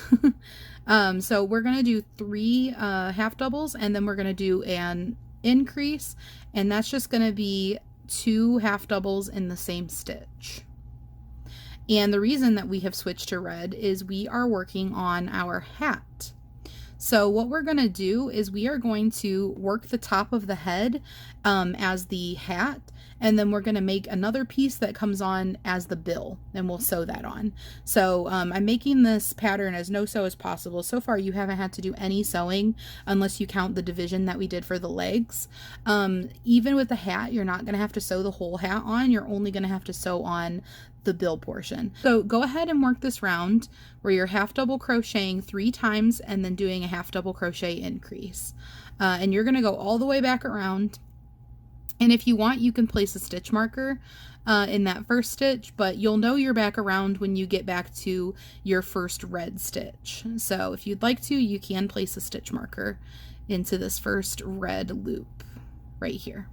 So we're going to do 3 half doubles, and then we're going to do an increase, and that's just going to be 2 half doubles in the same stitch. And the reason that we have switched to red is we are working on our hat. So what we're going to do is we are going to work the top of the head as the hat, and then we're going to make another piece that comes on as the bill, and we'll sew that on. So I'm making this pattern as no sew as possible. So far you haven't had to do any sewing unless you count the division that we did for the legs. Even with the hat, you're not going to have to sew the whole hat on. You're only going to have to sew on the bill portion. So go ahead and work this round where you're half double crocheting 3 times and then doing a half double crochet increase. And you're going to go all the way back around. And if you want, you can place a stitch marker in that first stitch, but you'll know you're back around when you get back to your first red stitch. So if you'd like to, you can place a stitch marker into this first red loop right here.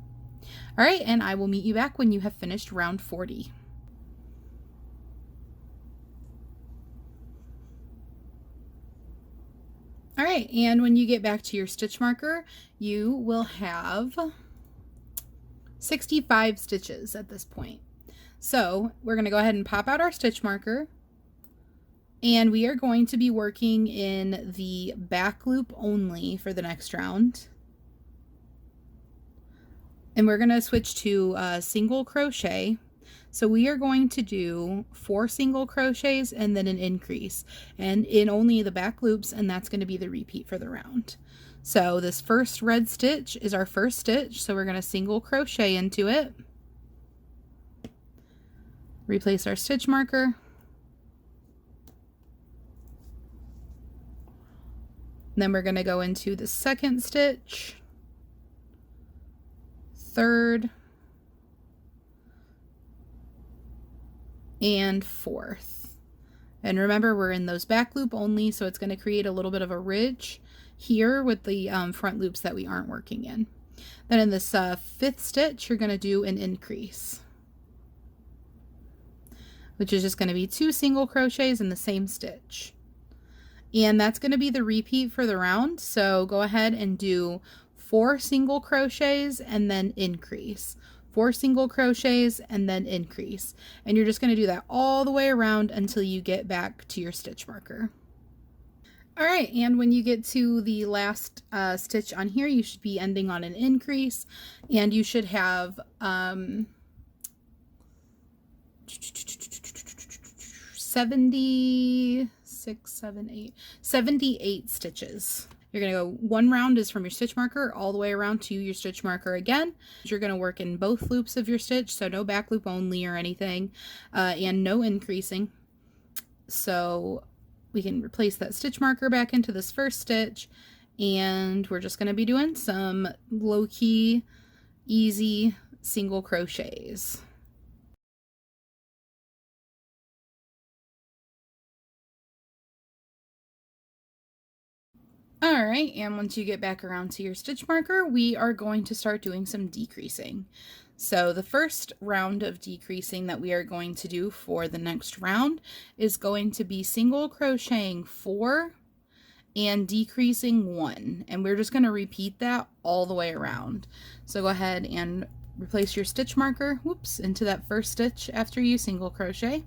All right, and I will meet you back when you have finished round 40. All right, and when you get back to your stitch marker, you will have 65 stitches at this point. So we're going to go ahead and pop out our stitch marker, and we are going to be working in the back loop only for the next round. And we're going to switch to single crochet. So we are going to do 4 single crochets and then an increase, and in only the back loops, and that's going to be the repeat for the round. So this first red stitch is our first stitch, so we're going to single crochet into it, replace our stitch marker, then we're going to go into the second stitch, third, and fourth. And remember, we're in those back loop only, so it's going to create a little bit of a ridge here with the front loops that we aren't working in. Then in this 5th stitch, you're going to do an increase, which is just going to be 2 single crochets in the same stitch. And that's going to be the repeat for the round. So go ahead and do 4 single crochets and then increase. 4 single crochets and then increase. And you're just going to do that all the way around until you get back to your stitch marker. All right, and when you get to the last stitch on here, you should be ending on an increase, and you should have 78 stitches. You're going to go one round is from your stitch marker all the way around to your stitch marker again. You're going to work in both loops of your stitch, so no back loop only or anything, and no increasing. So we can replace that stitch marker back into this first stitch, and we're just going to be doing some low-key, easy single crochets. All right, and once you get back around to your stitch marker, we are going to start doing some decreasing. So the first round of decreasing that we are going to do for the next round is going to be single crocheting 4 and decreasing 1. And we're just going to repeat that all the way around. So go ahead and replace your stitch marker, whoops, into that first stitch after you single crochet.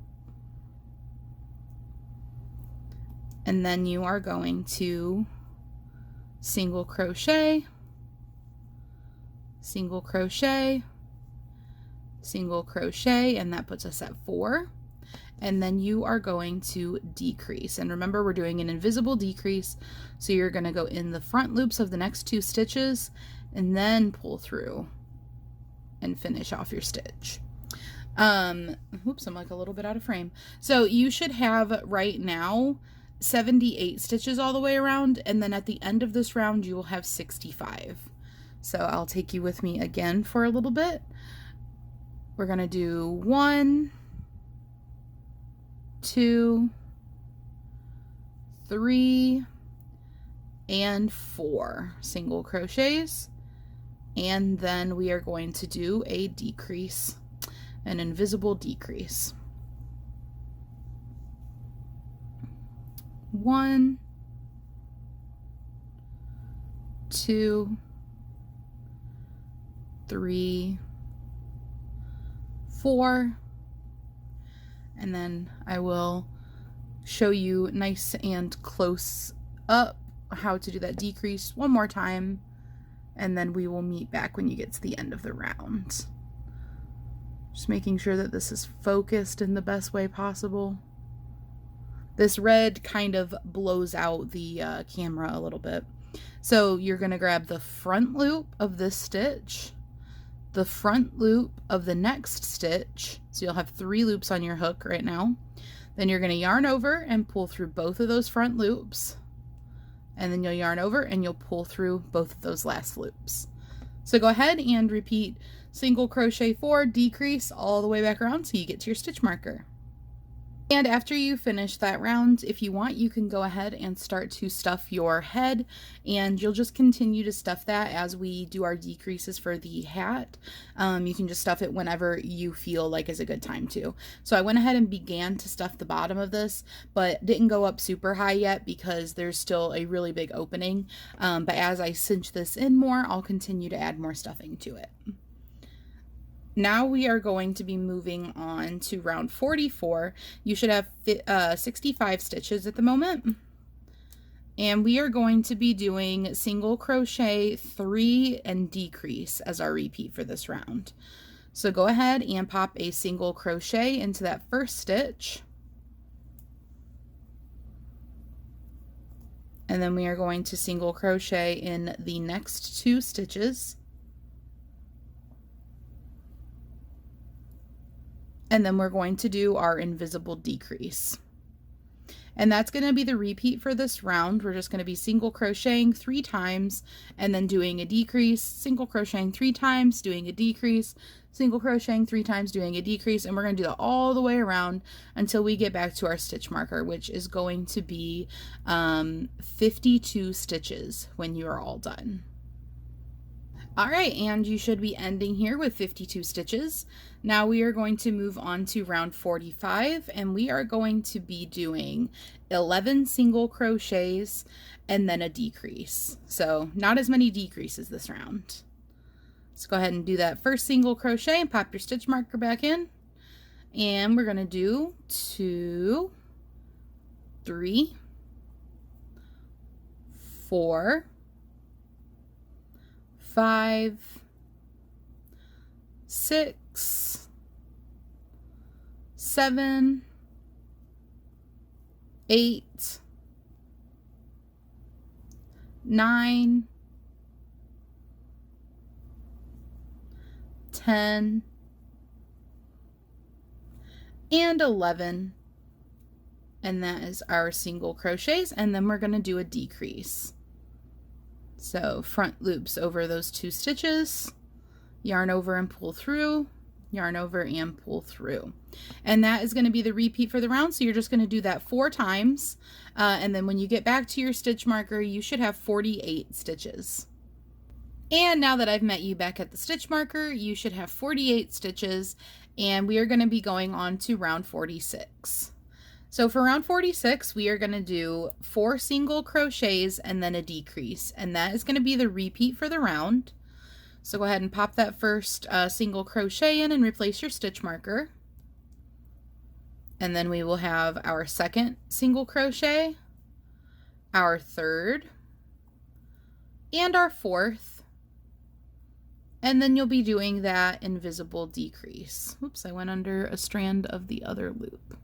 And then you are going to single crochet, single crochet, single crochet, and that puts us at 4. And then you are going to decrease. And remember, we're doing an invisible decrease, so you're going to go in the front loops of the next 2 stitches and then pull through and finish off your stitch. Oops, I'm like a little bit out of frame. So you should have right now 78 stitches all the way around, and then at the end of this round you will have 65. So I'll take you with me again for a little bit. We're going to do 1, 2, 3, and 4 single crochets, and then we are going to do a decrease, an invisible decrease. 1, 2, 3, 4, and then I will show you nice and close up how to do that decrease one more time, and then we will meet back when you get to the end of the round. Just making sure that this is focused in the best way possible. This red kind of blows out the camera a little bit. So you're going to grab the front loop of this stitch, the front loop of the next stitch, so you'll have 3 loops on your hook right now. Then you're going to yarn over and pull through both of those front loops, and then you'll yarn over and you'll pull through both of those last loops. So go ahead and repeat single crochet 4, decrease all the way back around so you get to your stitch marker. And after you finish that round, if you want, you can go ahead and start to stuff your head, and you'll just continue to stuff that as we do our decreases for the hat. You can just stuff it whenever you feel like is a good time to. So I went ahead and began to stuff the bottom of this, but didn't go up super high yet because there's still a really big opening. But as I cinch this in more, I'll continue to add more stuffing to it. Now we are going to be moving on to round 44. You should have 65 stitches at the moment. And we are going to be doing single crochet 3 and decrease as our repeat for this round. So go ahead and pop a single crochet into that first stitch. And then we are going to single crochet in the next 2 stitches. And then we're going to do our invisible decrease. And that's going to be the repeat for this round. We're just going to be single crocheting 3 times and then doing a decrease, single crocheting 3 times, doing a decrease, single crocheting 3 times, doing a decrease, and we're going to do that all the way around until we get back to our stitch marker, which is going to be 52 stitches when you are all done. All right, and you should be ending here with 52 stitches. Now we are going to move on to round 45, and we are going to be doing 11 single crochets and then a decrease. So not as many decreases this round. Let's go ahead and do that first single crochet and pop your stitch marker back in. And we're going to do 2, 3, 4, 5, 6, 7, 8, 9, 10, and 11. And that is our single crochets, and then we're going to do a decrease. So front loops over those 2 stitches, yarn over and pull through, yarn over and pull through. And that is going to be the repeat for the round. So you're just going to do that 4 times. And then when you get back to your stitch marker, you should have 48 stitches. And now that I've met you back at the stitch marker, you should have 48 stitches, and we are going to be going on to round 46. So for round 46, we are going to do 4 single crochets and then a decrease, and that is going to be the repeat for the round. So go ahead and pop that first single crochet in and replace your stitch marker. And then we will have our second single crochet, our third, and our fourth. And then you'll be doing that invisible decrease. Oops, I went under a strand of the other loop.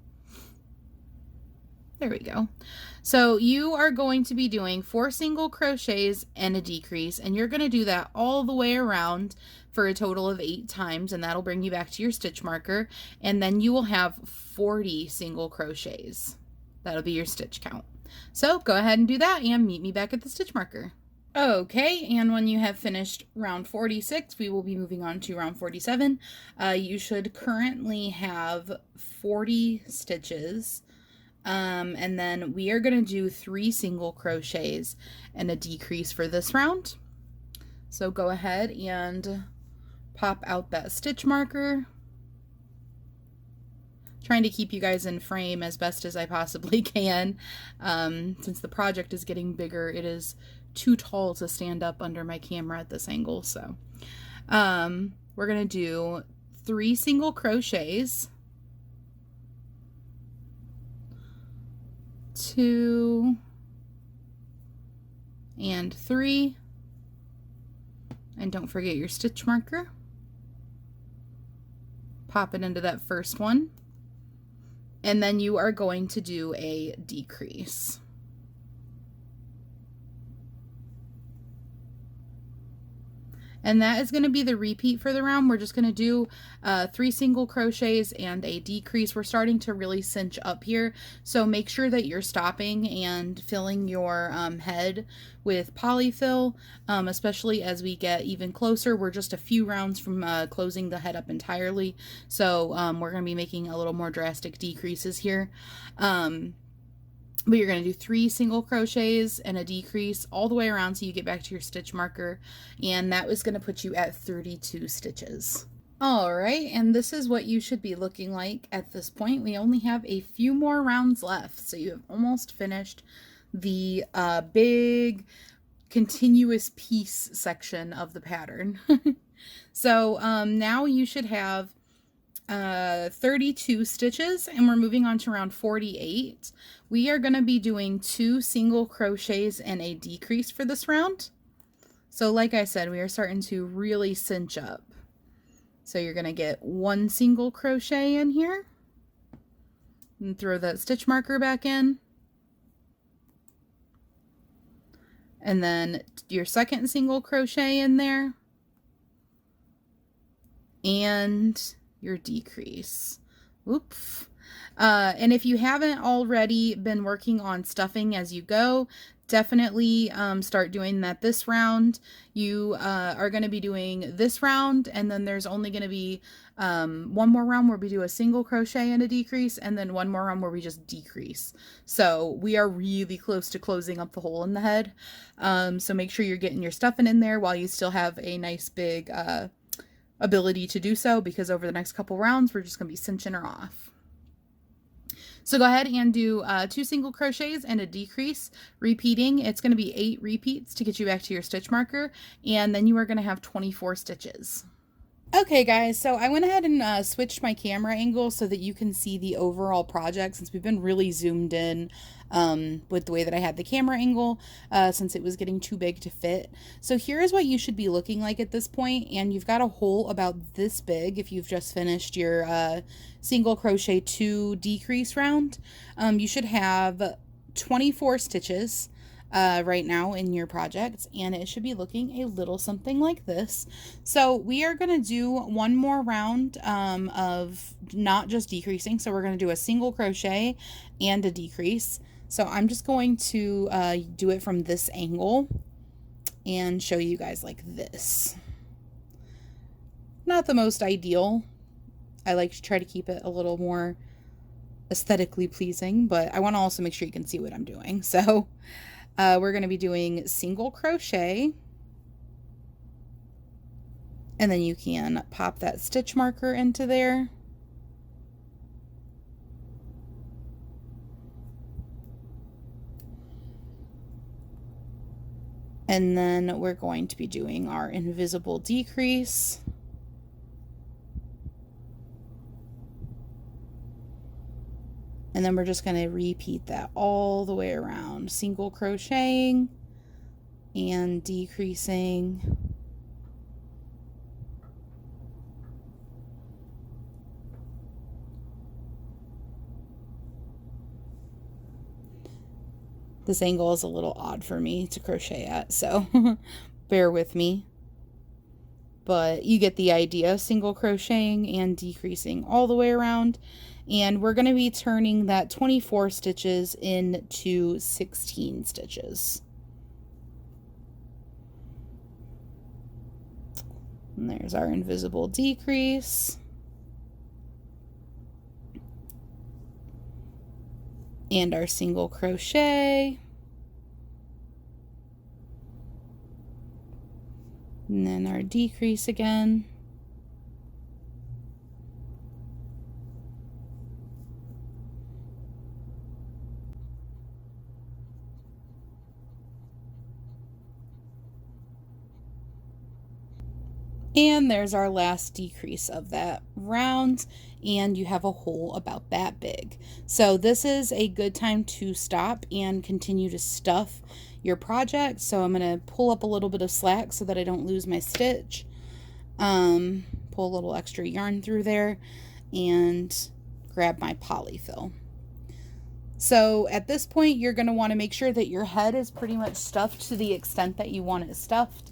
There we go. So you are going to be doing 4 single crochets and a decrease, and you're going to do that all the way around for a total of 8 times, and that'll bring you back to your stitch marker, and then you will have 40 single crochets. That'll be your stitch count. So go ahead and do that and meet me back at the stitch marker. Okay, and when you have finished round 46, we will be moving on to round 47. You should currently have 40 stitches. And then we are going to do 3 single crochets and a decrease for this round. So go ahead and pop out that stitch marker. Trying to keep you guys in frame as best as I possibly can. Since the project is getting bigger, it is too tall to stand up under my camera at this angle. So we're going to do 3 single crochets, 2 and 3, and don't forget your stitch marker. Pop it into that first one, and then you are going to do a decrease. And that is going to be the repeat for the round. We're just going to do 3 single crochets and a decrease. We're starting to really cinch up here, so make sure that you're stopping and filling your head with polyfill, especially as we get even closer. We're just a few rounds from closing the head up entirely, so we're going to be making a little more drastic decreases here. But you're going to do 3 single crochets and a decrease all the way around so you get back to your stitch marker, and that was going to put you at 32 stitches. All right, and this is what you should be looking like at this point. We only have a few more rounds left, so you have almost finished the big continuous piece section of the pattern. So now you should have 32 stitches, and we're moving on to round 48. We are going to be doing 2 single crochets and a decrease for this round. So like I said, we are starting to really cinch up. So you're going to get 1 single crochet in here and throw that stitch marker back in. And then your second single crochet in there. And your decrease. Oops. And if you haven't already been working on stuffing as you go, definitely start doing that this round. You are going to be doing this round, and then there's only going to be one more round where we do a single crochet and a decrease, and then one more round where we just decrease. So we are really close to closing up the hole in the head. So make sure you're getting your stuffing in there while you still have a nice big ability to do so, because over the next couple rounds we're just going to be cinching her off. So go ahead and do 2 single crochets and a decrease, repeating. It's going to be 8 repeats to get you back to your stitch marker, and then you are going to have 24 stitches. Okay guys, so I went ahead and switched my camera angle so that you can see the overall project, since we've been really zoomed in with the way that I had the camera angle, since it was getting too big to fit. So here is what you should be looking like at this point, and you've got a hole about this big if you've just finished your single crochet 2 decrease round. You should have 24 stitches right now in your project, and it should be looking a little something like this. So we are going to do one more round of not just decreasing. So we're going to do a single crochet and a decrease. So I'm just going to do it from this angle and show you guys like this. Not the most ideal. I like to try to keep it a little more aesthetically pleasing, but I want to also make sure you can see what I'm doing. So we're going to be doing single crochet, and then you can pop that stitch marker into there. And then we're going to be doing our invisible decrease. And then we're just going to repeat that all the way around, single crocheting and decreasing. This angle is a little odd for me to crochet at, so bear with me. But you get the idea, single crocheting and decreasing all the way around. And we're going to be turning that 24 stitches into 16 stitches. And there's our invisible decrease. And our single crochet. And then our decrease again. And there's our last decrease of that round, and you have a hole about that big. So this is a good time to stop and continue to stuff your project. So I'm going to pull up a little bit of slack so that I don't lose my stitch. Pull a little extra yarn through there and grab my polyfill. So at this point, you're going to want to make sure that your head is pretty much stuffed to the extent that you want it stuffed.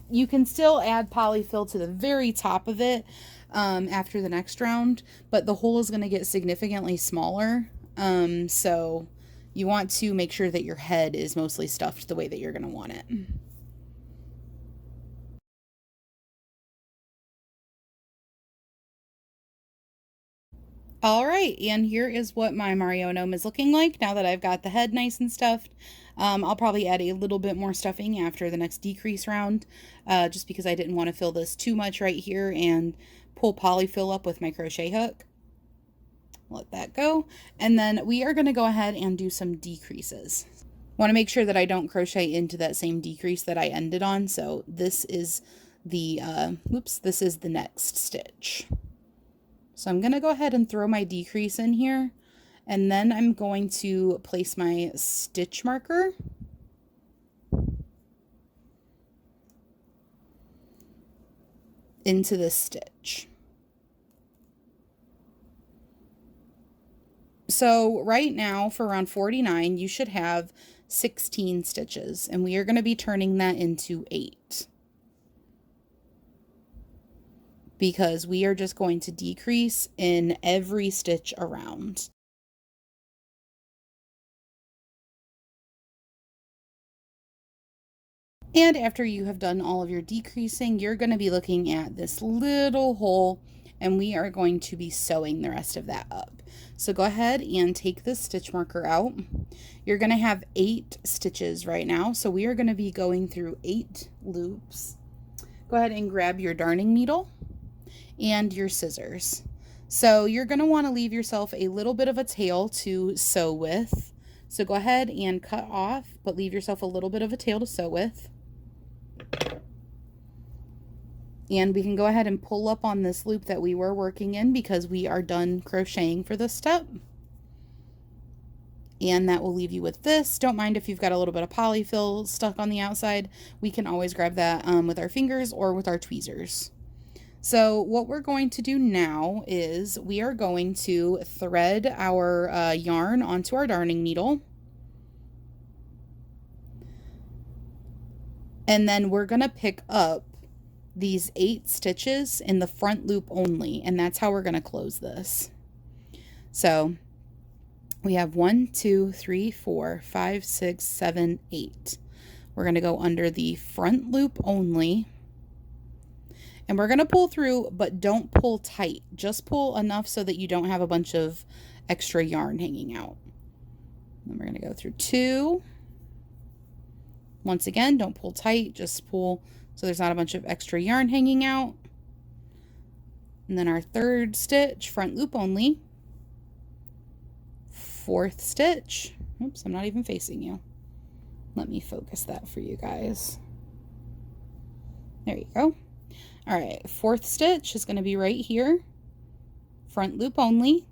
You can still add polyfill to the very top of it after the next round, but the hole is going to get significantly smaller. So you want to make sure that your head is mostly stuffed the way that you're going to want it. All right, and here is what my Mario Gnome is looking like now that I've got the head nice and stuffed. I'll probably add a little bit more stuffing after the next decrease round, just because I didn't want to fill this too much right here and pull polyfill up with my crochet hook. Let that go. And then we are going to go ahead and do some decreases. Want to make sure that I don't crochet into that same decrease that I ended on. So this is the, this is the next stitch. So I'm going to go ahead and throw my decrease in here, and then I'm going to place my stitch marker into this stitch. So right now for round 49, you should have 16 stitches, and we are going to be turning that into 8. because we are just going to decrease in every stitch around. And after you have done all of your decreasing, you're going to be looking at this little hole, and we are going to be sewing the rest of that up. So go ahead and take this stitch marker out. You're going to have 8 stitches right now, so we are going to be going through 8 loops. Go ahead and grab your darning needle and your scissors. So you're going to want to leave yourself a little bit of a tail to sew with. So go ahead and cut off, but leave yourself a little bit of a tail to sew with. And we can go ahead and pull up on this loop that we were working in because we are done crocheting for this step. And that will leave you with this. Don't mind if you've got a little bit of polyfill stuck on the outside. We can always grab that with our fingers or with our tweezers. So what we're going to do now is we are going to thread our yarn onto our darning needle. And then we're going to pick up these 8 stitches in the front loop only, and that's how we're going to close this. So we have 1, 2, 3, 4, 5, 6, 7, 8. We're going to go under the front loop only, and we're going to pull through, but don't pull tight. Just pull enough so that you don't have a bunch of extra yarn hanging out. Then we're going to go through 2. Once again, don't pull tight, just pull so there's not a bunch of extra yarn hanging out. And then our 3rd stitch, front loop only. 4th stitch. Oops, I'm not even facing you. Let me focus that for you guys. There you go. All right, 4th stitch is going to be right here. Front loop only.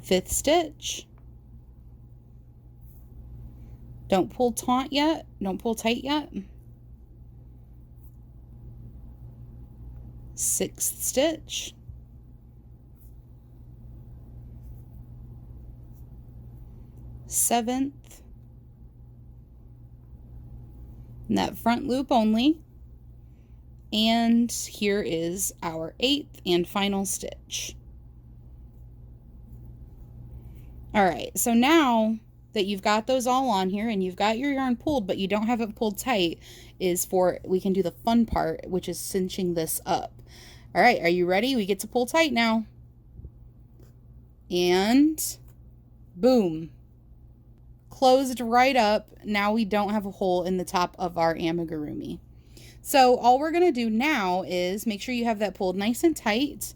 Fifth stitch. Don't pull taut yet. Don't pull tight yet. 6th stitch. 7th. And that front loop only. And here is our 8th and final stitch. All right, so now that you've got those all on here and you've got your yarn pulled, but you don't have it pulled tight, we can do the fun part, which is cinching this up. All right, are you ready? We get to pull tight now. And boom. Closed right up. Now we don't have a hole in the top of our amigurumi. So all we're going to do now is make sure you have that pulled nice and tight.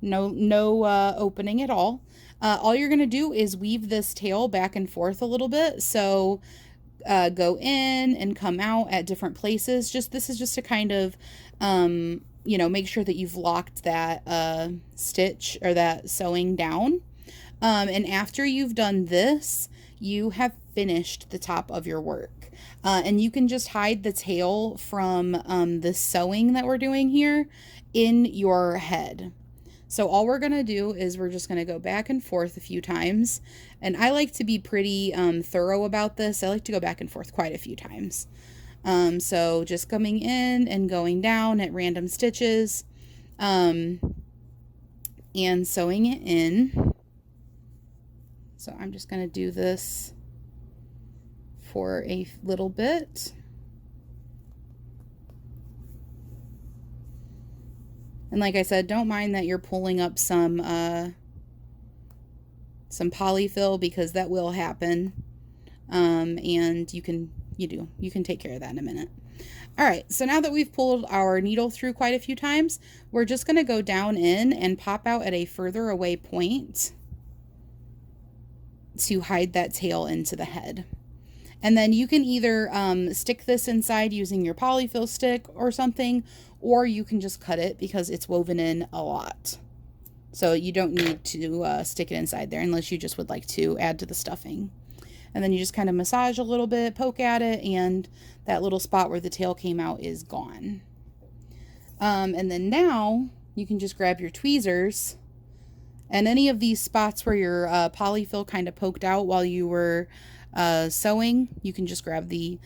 No opening at all. All you're going to do is weave this tail back and forth a little bit. So go in and come out at different places. This is just to kind of, make sure that you've locked that stitch or that sewing down. And after you've done this, you have finished the top of your work. And you can just hide the tail from the sewing that we're doing here in your head. So all we're going to do is we're just going to go back and forth a few times. And I like to be pretty thorough about this. I like to go back and forth quite a few times. So just coming in and going down at random stitches and sewing it in. So I'm just going to do this for a little bit. And like I said, don't mind that you're pulling up some polyfill, because that will happen. And you can take care of that in a minute. All right, so now that we've pulled our needle through quite a few times, we're just going to go down in and pop out at a further away point to hide that tail into the head. And then you can either stick this inside using your polyfill stick or something, or you can just cut it because it's woven in a lot. So you don't need to stick it inside there unless you just would like to add to the stuffing. And then you just kind of massage a little bit, poke at it, and that little spot where the tail came out is gone. And then now you can just grab your tweezers, and any of these spots where your polyfill kind of poked out while you were sewing, you can just grab the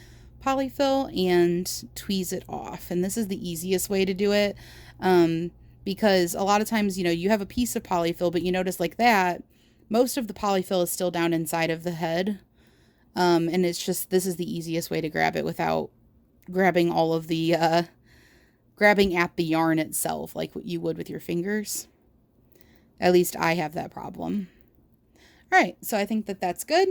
polyfill and tweeze it off. And this is the easiest way to do it, because a lot of times, you know, you have a piece of polyfill, but you notice like that, most of the polyfill is still down inside of the head. And it's just, this is the easiest way to grab it without grabbing all of the, grabbing at the yarn itself like what you would with your fingers. At least I have that problem. All right, so I think that that's good.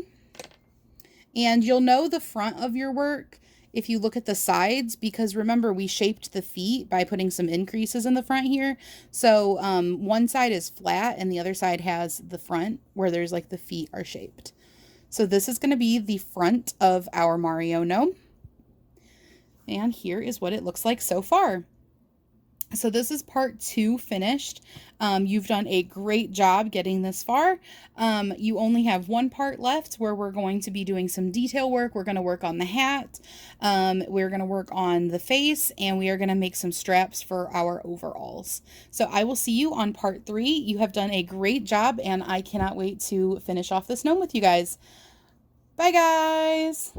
And you'll know the front of your work if you look at the sides, because remember we shaped the feet by putting some increases in the front here. So one side is flat and the other side has the front where there's like the feet are shaped. So this is going to be the front of our Mario gnome. And here is what it looks like so far. So this is part 2 finished. You've done a great job getting this far. You only have one part left where we're going to be doing some detail work. We're going to work on the hat. We're going to work on the face, and we are going to make some straps for our overalls. So I will see you on part 3. You have done a great job, and I cannot wait to finish off this gnome with you guys. Bye, guys.